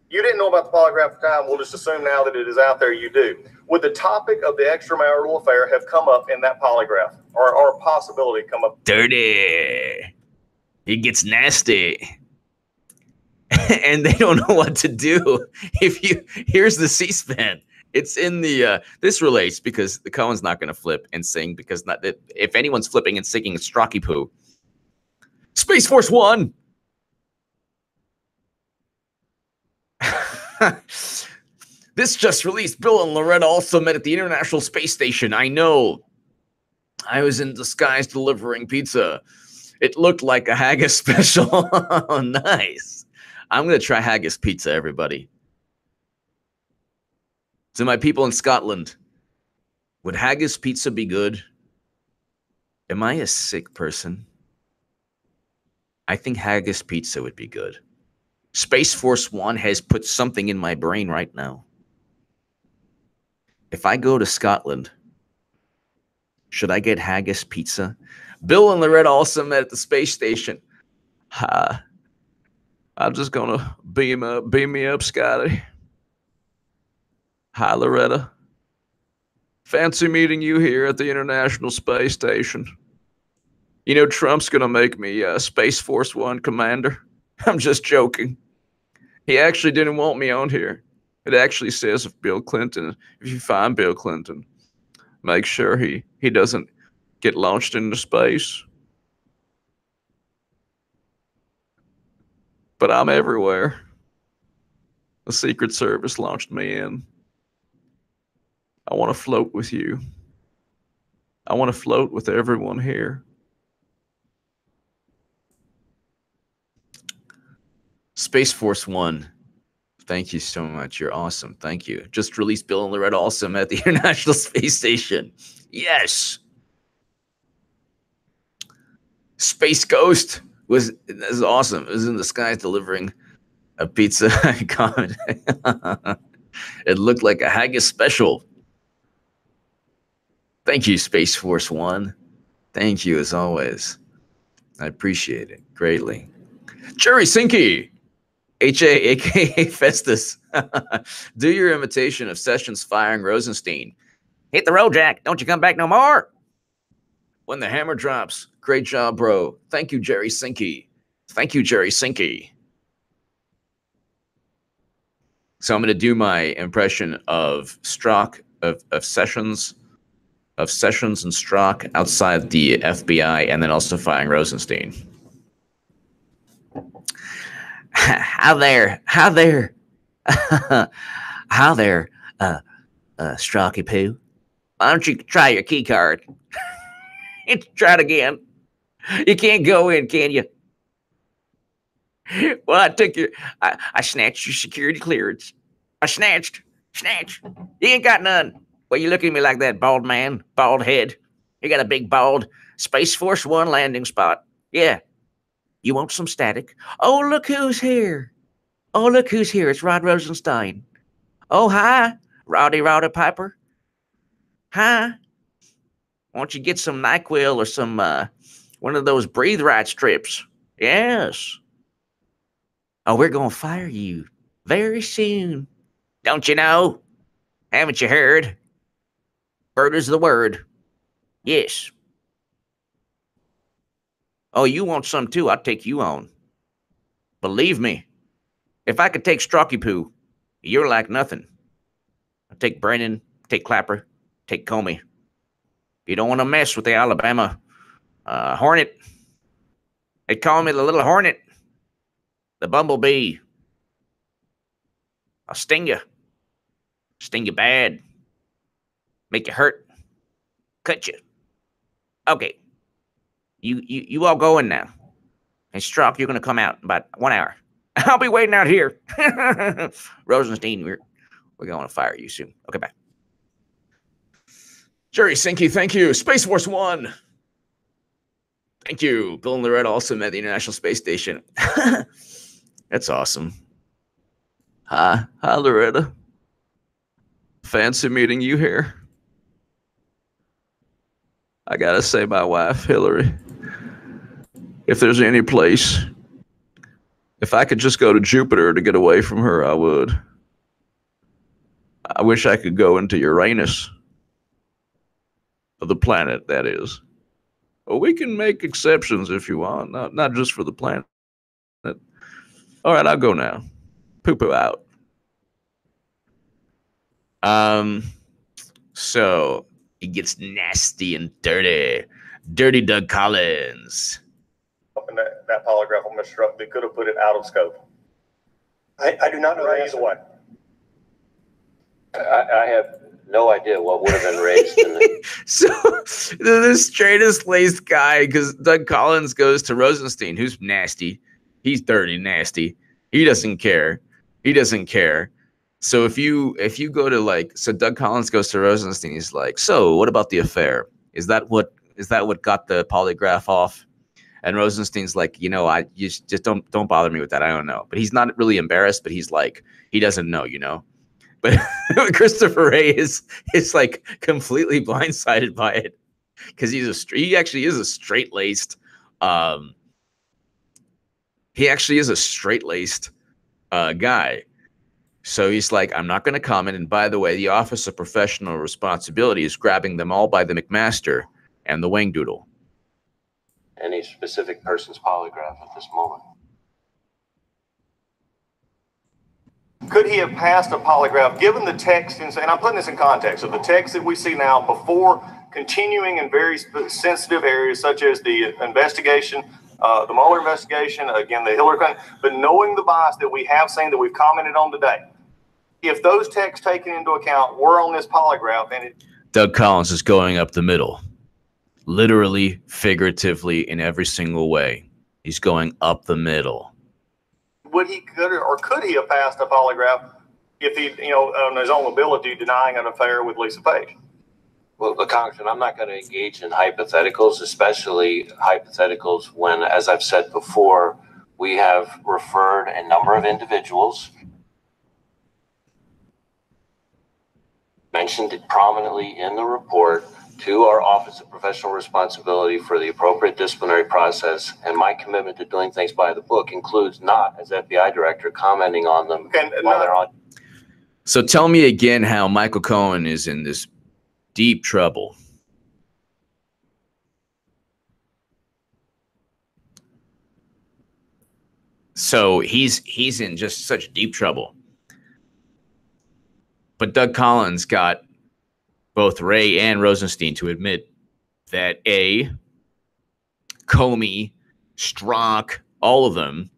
you didn't know about the polygraph at the time. We'll just assume now that it is out there you do. Would the topic of the extramarital affair have come up in that polygraph, or a possibility come up? Dirty. It gets nasty. And they don't know what to do. Here's the C-SPAN. It's in the this relates because the Cohen's not going to flip and sing, because if anyone's flipping and singing, it's Strocky Poo. Space Force One. This just released. Bill and Loretta also met at the International Space Station. I know. I was in disguise delivering pizza. It looked like a haggis special. Oh, nice. I'm going to try haggis pizza, everybody. To my people in Scotland, would haggis pizza be good? Am I a sick person? I think haggis pizza would be good. Space Force One has put something in my brain right now. If I go to Scotland, should I get haggis pizza? Bill and Loretta also met at the space station. Hi. I'm just going to beam me up, Scotty. Hi, Loretta. Fancy meeting you here at the International Space Station. You know, Trump's going to make me Space Force One commander. I'm just joking. He actually didn't want me on here. It actually says if Bill Clinton, if you find Bill Clinton, make sure he doesn't get launched into space. But I'm everywhere. The Secret Service launched me in. I want to float with you. I want to float with everyone here. Space Force One. Thank you so much. You're awesome. Thank you. Just released Bill and Loretta Awesome at the International Space Station. Yes. Space Ghost was awesome. It was in the sky delivering a pizza. It looked like a haggis special. Thank you, Space Force One. Thank you as always. I appreciate it greatly. Jerry Sinky. H.A. a.k.a. Festus. Do your imitation of Sessions firing Rosenstein. Hit the road, Jack. Don't you come back no more. When the hammer drops. Great job, bro. Thank you, Jerry Sinky. Thank you, Jerry Sinky. So I'm going to do my impression of Strzok, of Sessions and Strzok outside the FBI, and then also firing Rosenstein. How there, Strocky Poo. Why don't you try your key card? Try it again. You can't go in, can you? Well, I snatched your security clearance. I snatched. You ain't got none. Well, you looking at me like that, bald man, bald head. You got a big bald Space Force One landing spot. Yeah. You want some static? Oh, look who's here. It's Rod Rosenstein. Oh, hi, Rowdy Piper. Hi. Why don't you get some NyQuil or some, one of those breathe right strips? Yes. Oh, we're going to fire you very soon. Don't you know? Haven't you heard? Bird is the word. Yes. Oh, you want some too? I'll take you on. Believe me. If I could take Strocky Poo, you're like nothing. I'll take Brennan, take Clapper, take Comey. You don't want to mess with the Alabama Hornet. They call me the little Hornet. The Bumblebee. I'll sting you. Sting you bad. Make you hurt. Cut you. Okay. You all go in now. And Strzok, you're going to come out in about 1 hour. I'll be waiting out here. Rosenstein, we're going to fire you soon. Okay, bye. Jerry Sinky, thank you. Space Force One. Thank you. Bill and Loretta also at the International Space Station. That's awesome. Hi, Loretta. Fancy meeting you here. I gotta say, my wife, Hillary, if there's any place, if I could just go to Jupiter to get away from her, I would. I wish I could go into Uranus. The planet, that is. Well, we can make exceptions if you want, not just for the planet. All right, I'll go now. Poo-poo out. So it gets nasty and dirty. Dirty Doug Collins. And that polygraph on Mr. Strzok, they could have put it out of scope. I do not know the answer. Either way. I have no idea what would have been raised in the... So the straightest laced guy, because Doug Collins goes to Rosenstein, who's nasty. He's dirty, nasty. He doesn't care. So if you go to so Doug Collins goes to Rosenstein, he's like, so what about the affair? Is that what got the polygraph off? And Rosenstein's like, you just don't bother me with that. I don't know. But he's not really embarrassed, but he's like, he doesn't know, But Christopher Wray is like completely blindsided by it because he actually is a straight-laced guy. So he's like, I'm not going to comment. And by the way, the Office of Professional Responsibility is grabbing them all by the McMaster and the wing doodle. Any specific person's polygraph at this moment? Could he have passed a polygraph given the text? And I'm putting this in context of the text that we see now before continuing in very sensitive areas such as the investigation, the Mueller investigation, again, the Hillary Clinton, but knowing the bias that we have seen that we've commented on today. If those texts taken into account were on this polygraph and Doug Collins is going up the middle, literally, figuratively, in every single way. He's going up the middle. Could he have passed a polygraph if he, on his own ability, denying an affair with Lisa Page? Well, Congressman, I'm not going to engage in hypotheticals, especially hypotheticals when, as I've said before, we have referred a number of individuals mentioned it prominently in the report to our Office of Professional Responsibility for the appropriate disciplinary process, and my commitment to doing things by the book includes not, as FBI director, commenting on them while they're on. So tell me again how Michael Cohen is in this deep trouble. So he's in just such deep trouble. But Doug Collins got both Ray and Rosenstein to admit that Comey, Strzok, all of them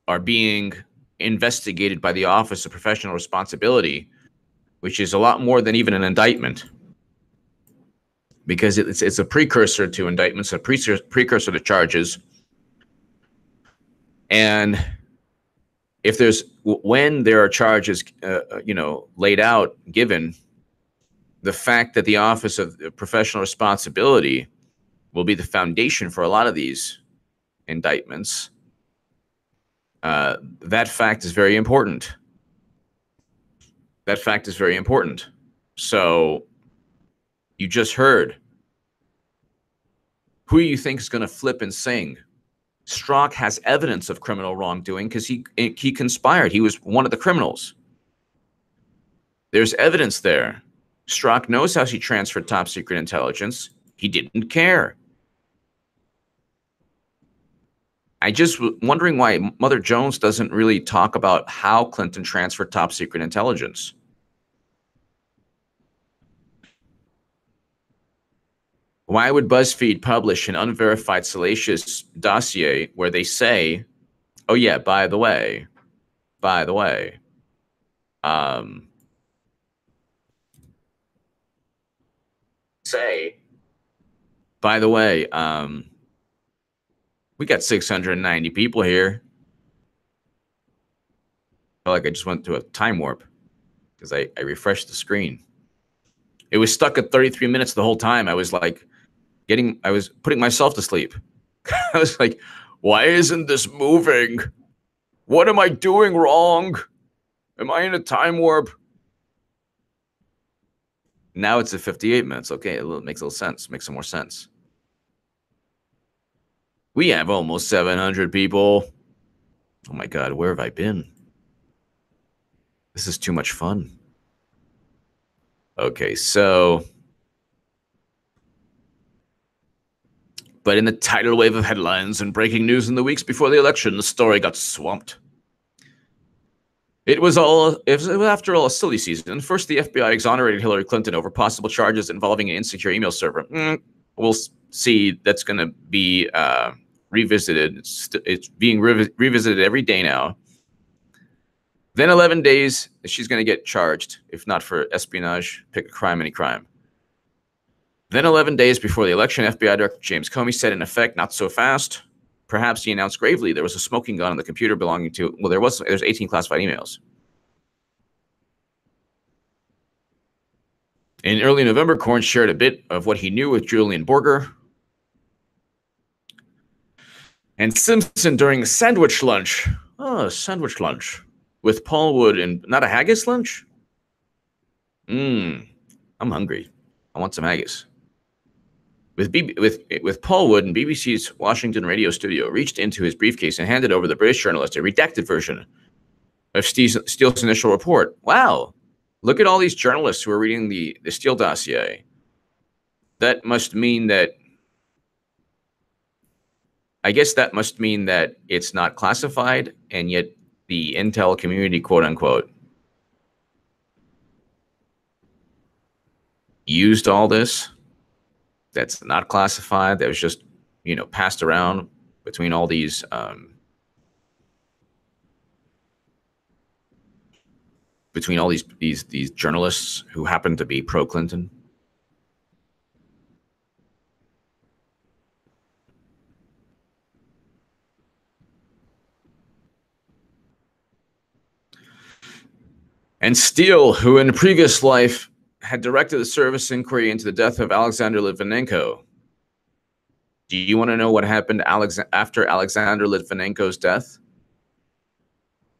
are being investigated by the Office of Professional Responsibility, which is a lot more than even an indictment, because it's a precursor to indictments, a precursor to charges. And when there are charges, laid out, given, the fact that the Office of Professional Responsibility will be the foundation for a lot of these indictments, that fact is very important. That fact is very important. So you just heard. Who do you think is going to flip and sing? Strzok has evidence of criminal wrongdoing because he conspired. He was one of the criminals. There's evidence there. Strzok knows how she transferred top secret intelligence. He didn't care. I just wondering why Mother Jones doesn't really talk about how Clinton transferred top secret intelligence. Why would BuzzFeed publish an unverified salacious dossier where they say, oh yeah, by the way, we got 690 people here. I feel like I just went through a time warp because I refreshed the screen. It was stuck at 33 minutes the whole time. I was like, I was putting myself to sleep. I was like, why isn't this moving? What am I doing wrong? Am I in a time warp? Now it's at 58 minutes. Okay, it makes a little sense. Makes some more sense. We have almost 700 people. Oh my God, where have I been? This is too much fun. Okay, so... But in the tidal wave of headlines and breaking news in the weeks before the election, the story got swamped. It was after all a silly season. First, the FBI exonerated Hillary Clinton over possible charges involving an insecure email server. We'll see. That's going to be revisited. It's being revisited every day now. Then 11 days, she's going to get charged, if not for espionage, pick a crime, any crime. Then 11 days before the election, FBI Director James Comey said, in effect, not so fast. Perhaps he announced gravely there was a smoking gun on the computer belonging to, well, there's 18 classified emails. In early November, Cohen shared a bit of what he knew with Julian Borger and Simpson during a sandwich lunch. Oh, a sandwich lunch with Paul Wood, and not a haggis lunch? I'm hungry. I want some haggis. With Paul Wood in BBC's Washington radio studio, reached into his briefcase and handed over the British journalist a redacted version of Steele's initial report. Wow. Look at all these journalists who are reading the Steele dossier. That must mean that, I guess that must mean that it's not classified, and yet the intel community, quote unquote, used all this that's not classified, that was just, you know, passed around between all these these journalists who happen to be pro-Clinton. And Steele, who in a previous life had directed the service inquiry into the death of Alexander Litvinenko. Do you want to know what happened after Alexander Litvinenko's death?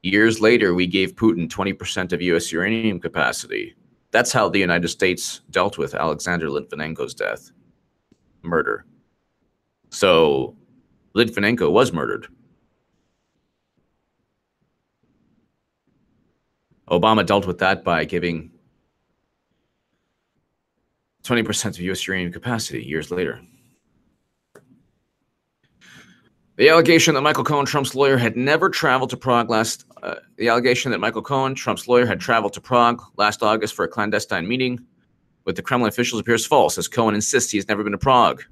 Years later, we gave Putin 20% of U.S. uranium capacity. That's how the United States dealt with Alexander Litvinenko's death. Murder. So Litvinenko was murdered. Obama dealt with that by giving 20% of U.S. uranium capacity years later. The allegation that Michael Cohen, Trump's lawyer, had never traveled to Prague last August for a clandestine meeting with the Kremlin officials appears false, as Cohen insists he has never been to Prague.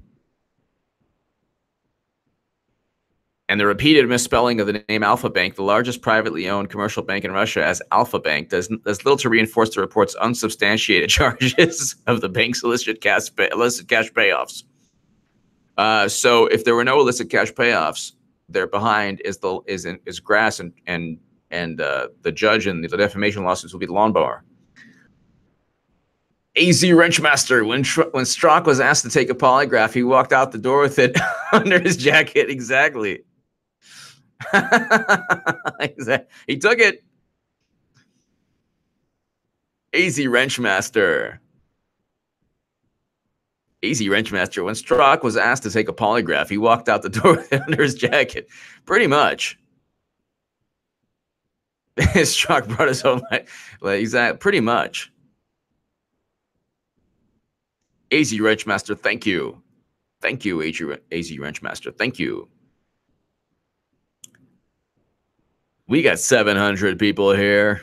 And the repeated misspelling of the name Alfa Bank, the largest privately owned commercial bank in Russia, as Alfa Bank, does little to reinforce the report's unsubstantiated charges of the bank's illicit cash payoffs. So if there were no illicit cash payoffs, they're behind is grass, and the judge in the defamation lawsuits will be the lawnmower. AZ Wrenchmaster, when Strzok was asked to take a polygraph, he walked out the door with it under his jacket. Exactly. He took it. AZ Wrenchmaster. AZ Wrenchmaster, when Strzok was asked to take a polygraph, he walked out the door with it under his jacket. Pretty much. Strzok brought his own light. Exactly. Pretty much. AZ Wrenchmaster, thank you. Thank you, AZ Wrenchmaster. Thank you. We got 700 people here.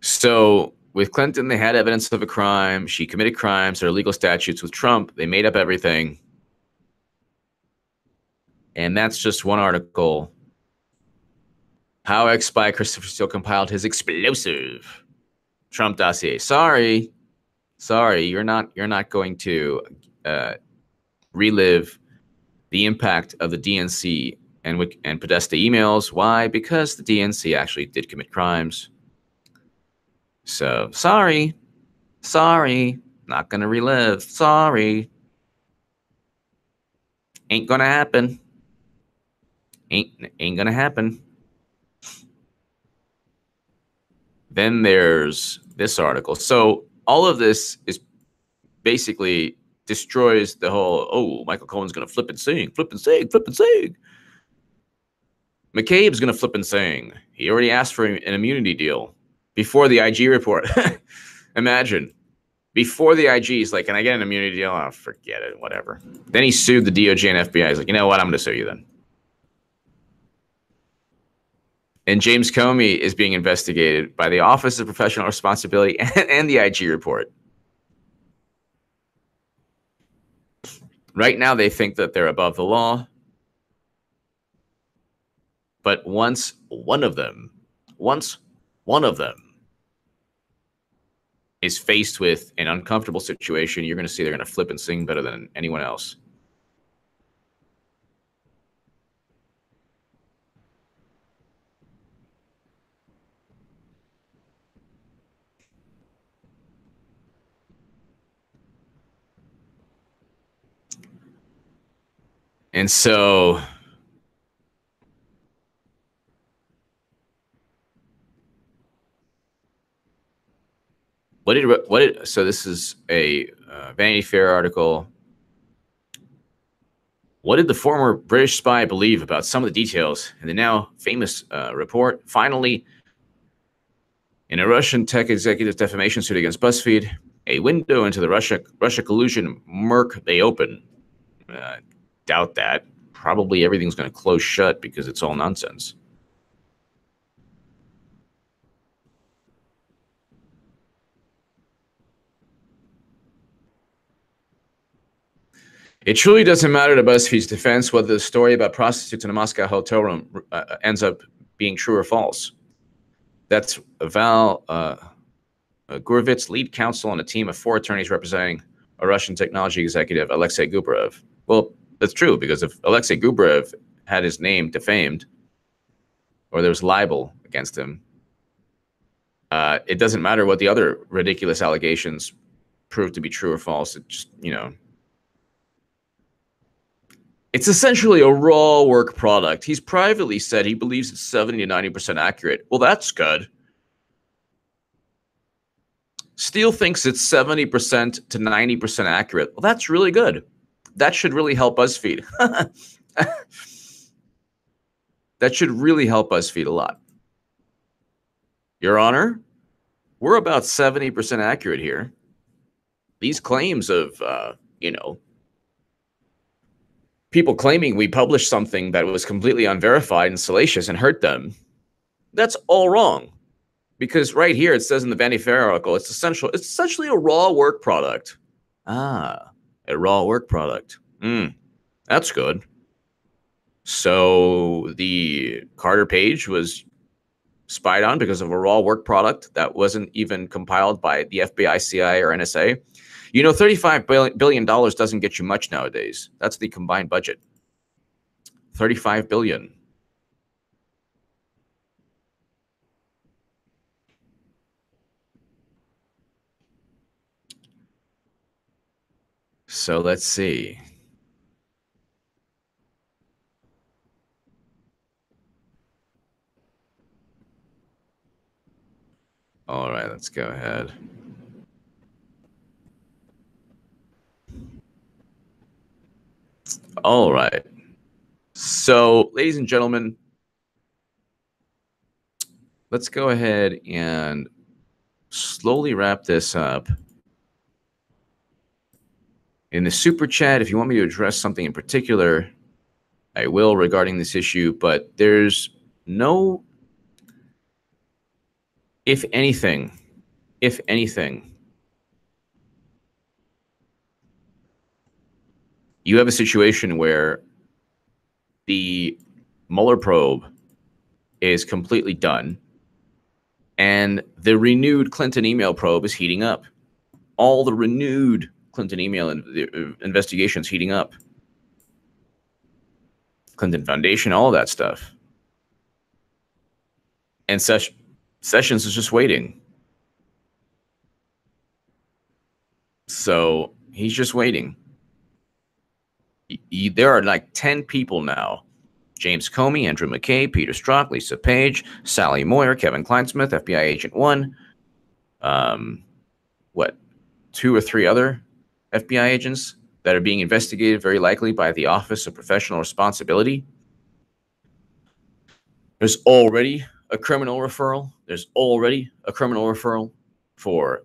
So with Clinton, they had evidence of a crime. She committed crimes. There are legal statutes. With Trump, they made up everything. And that's just one article. How ex-spy Christopher Steele compiled his explosive Trump dossier. Sorry, you're not going to relive the impact of the DNC and Podesta emails. Why? Because the DNC actually did commit crimes. So sorry, not gonna relive. Sorry, ain't gonna happen. Ain't gonna happen. Then there's this article. So all of this is basically destroys the whole, oh, Michael Cohen's going to flip and sing, flip and sing, flip and sing. McCabe's going to flip and sing. He already asked for an immunity deal before the IG report. Imagine. Before the IG, he's like, can I get an immunity deal? Oh, forget it, whatever. Then he sued the DOJ and FBI. He's like, you know what? I'm going to sue you then. And James Comey is being investigated by the Office of Professional Responsibility and the IG report. Right now, they think that they're above the law. But once one of them is faced with an uncomfortable situation, you're going to see they're going to flip and sing better than anyone else. And so so this is a Vanity Fair article. What did the former British spy believe about some of the details in the now famous report? Finally, in a Russian tech executive defamation suit against BuzzFeed, a window into the Russia collusion murk they open. Doubt that. Probably everything's going to close shut because it's all nonsense. It truly doesn't matter to BuzzFeed's defense whether the story about prostitutes in a Moscow hotel room ends up being true or false. That's Val Gurevitz, lead counsel on a team of 4 attorneys representing a Russian technology executive, Alexei Gubarev. Well, that's true, because if Alexei Gubarev had his name defamed or there was libel against him, it doesn't matter what the other ridiculous allegations prove to be true or false. It just, you know, it's essentially a raw work product. He's privately said he believes it's 70 to 90% accurate. Well, that's good. Steele thinks it's 70% to 90% accurate. Well, that's really good. That should really help BuzzFeed. That should really help BuzzFeed a lot. Your Honor, we're about 70% accurate here. These claims of, you know, people claiming we published something that was completely unverified and salacious and hurt them, that's all wrong. Because right here it says in the Vanity Fair article, it's essentially a raw work product. Ah, a raw work product. That's good. So the Carter page was spied on because of a raw work product that wasn't even compiled by the FBI, CIA, or NSA. You know, $35 billion doesn't get you much nowadays. That's the combined budget. $35 billion. So let's see. All right, let's go ahead. All right. So, ladies and gentlemen, let's go ahead and slowly wrap this up. In the super chat, if you want me to address something in particular, I will regarding this issue, but there's no, if anything, you have a situation where the Mueller probe is completely done and the renewed Clinton email probe is heating up. All the renewed Clinton email investigations heating up. Clinton Foundation, all of that stuff. And Sessions is just waiting. So he's just waiting. There are like 10 people now. James Comey, Andrew McCabe, Peter Strzok, Lisa Page, Sally Moyer, Kevin Kleinsmith, FBI Agent 1. What? 2 or 3 other FBI agents that are being investigated, very likely by the Office of Professional Responsibility. There's already a criminal referral. There's already a criminal referral for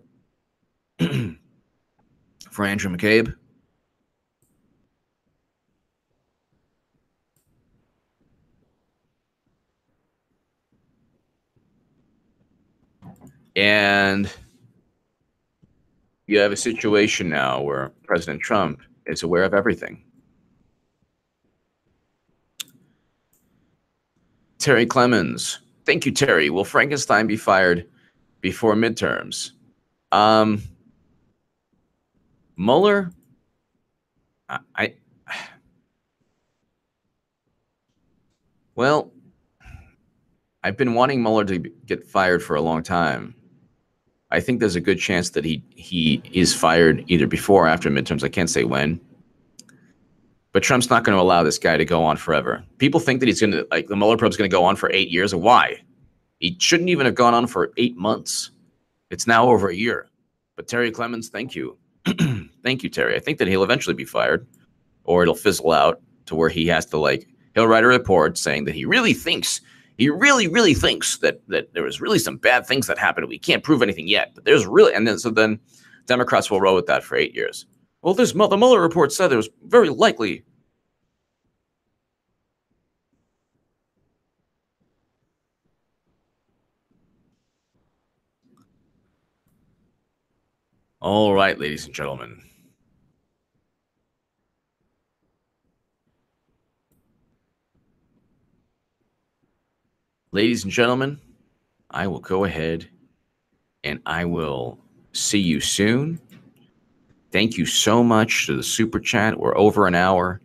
for Andrew McCabe. And you have a situation now where President Trump is aware of everything. Terry Clemens. Thank you, Terry. Will Frankenstein be fired before midterms? Mueller? Well, I've been wanting Mueller to get fired for a long time. I think there's a good chance that he is fired either before or after midterms. I can't say when. But Trump's not going to allow this guy to go on forever. People think that he's going to, like, the Mueller probe's going to go on for 8 years. Why? He shouldn't even have gone on for 8 months. It's now over a year. But Terry Clemens, thank you. Thank you, Terry. I think that he'll eventually be fired, or it'll fizzle out. to where he has to like, he'll write a report saying that he really thinks that there was really some bad things that happened. We can't prove anything yet, but there's really, and then Democrats will roll with that for 8 years. Well, the Mueller report said there was very likely. All right, ladies and gentlemen. Ladies and gentlemen, I will go ahead and I will see you soon. Thank you so much to the super chat. We're over an hour.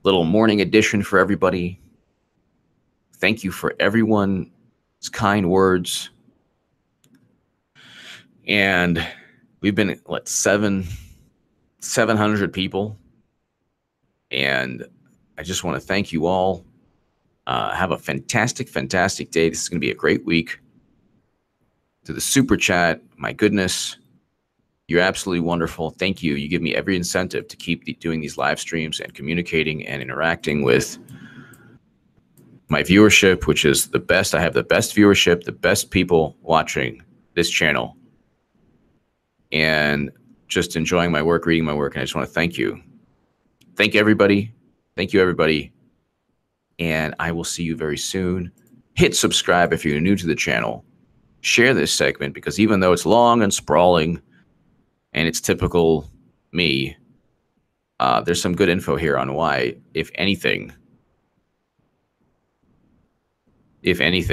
Little morning edition for everybody. Thank you for everyone's kind words. And we've been, what, 700 people. And I just want to thank you all. Have a fantastic, fantastic day. This is going to be a great week. To the super chat, my goodness, you're absolutely wonderful. Thank you. You give me every incentive to keep doing these live streams and communicating and interacting with my viewership, which is the best. I have the best viewership, the best people watching this channel, and just enjoying my work, reading my work. And I just want to thank you. Thank everybody. Thank you, everybody. And I will see you very soon. Hit subscribe if you're new to the channel. Share this segment, because even though it's long and sprawling and it's typical me, there's some good info here on why, if anything, McCabe's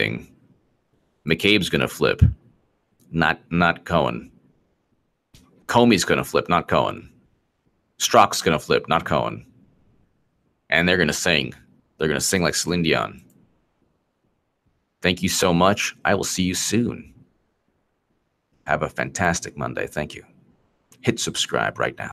going to flip, not Cohen. Comey's going to flip, not Cohen. Strzok's going to flip, not Cohen. And they're going to sing. They're going to sing like Celine Dion. Thank you so much. I will see you soon. Have a fantastic Monday. Thank you. Hit subscribe right now.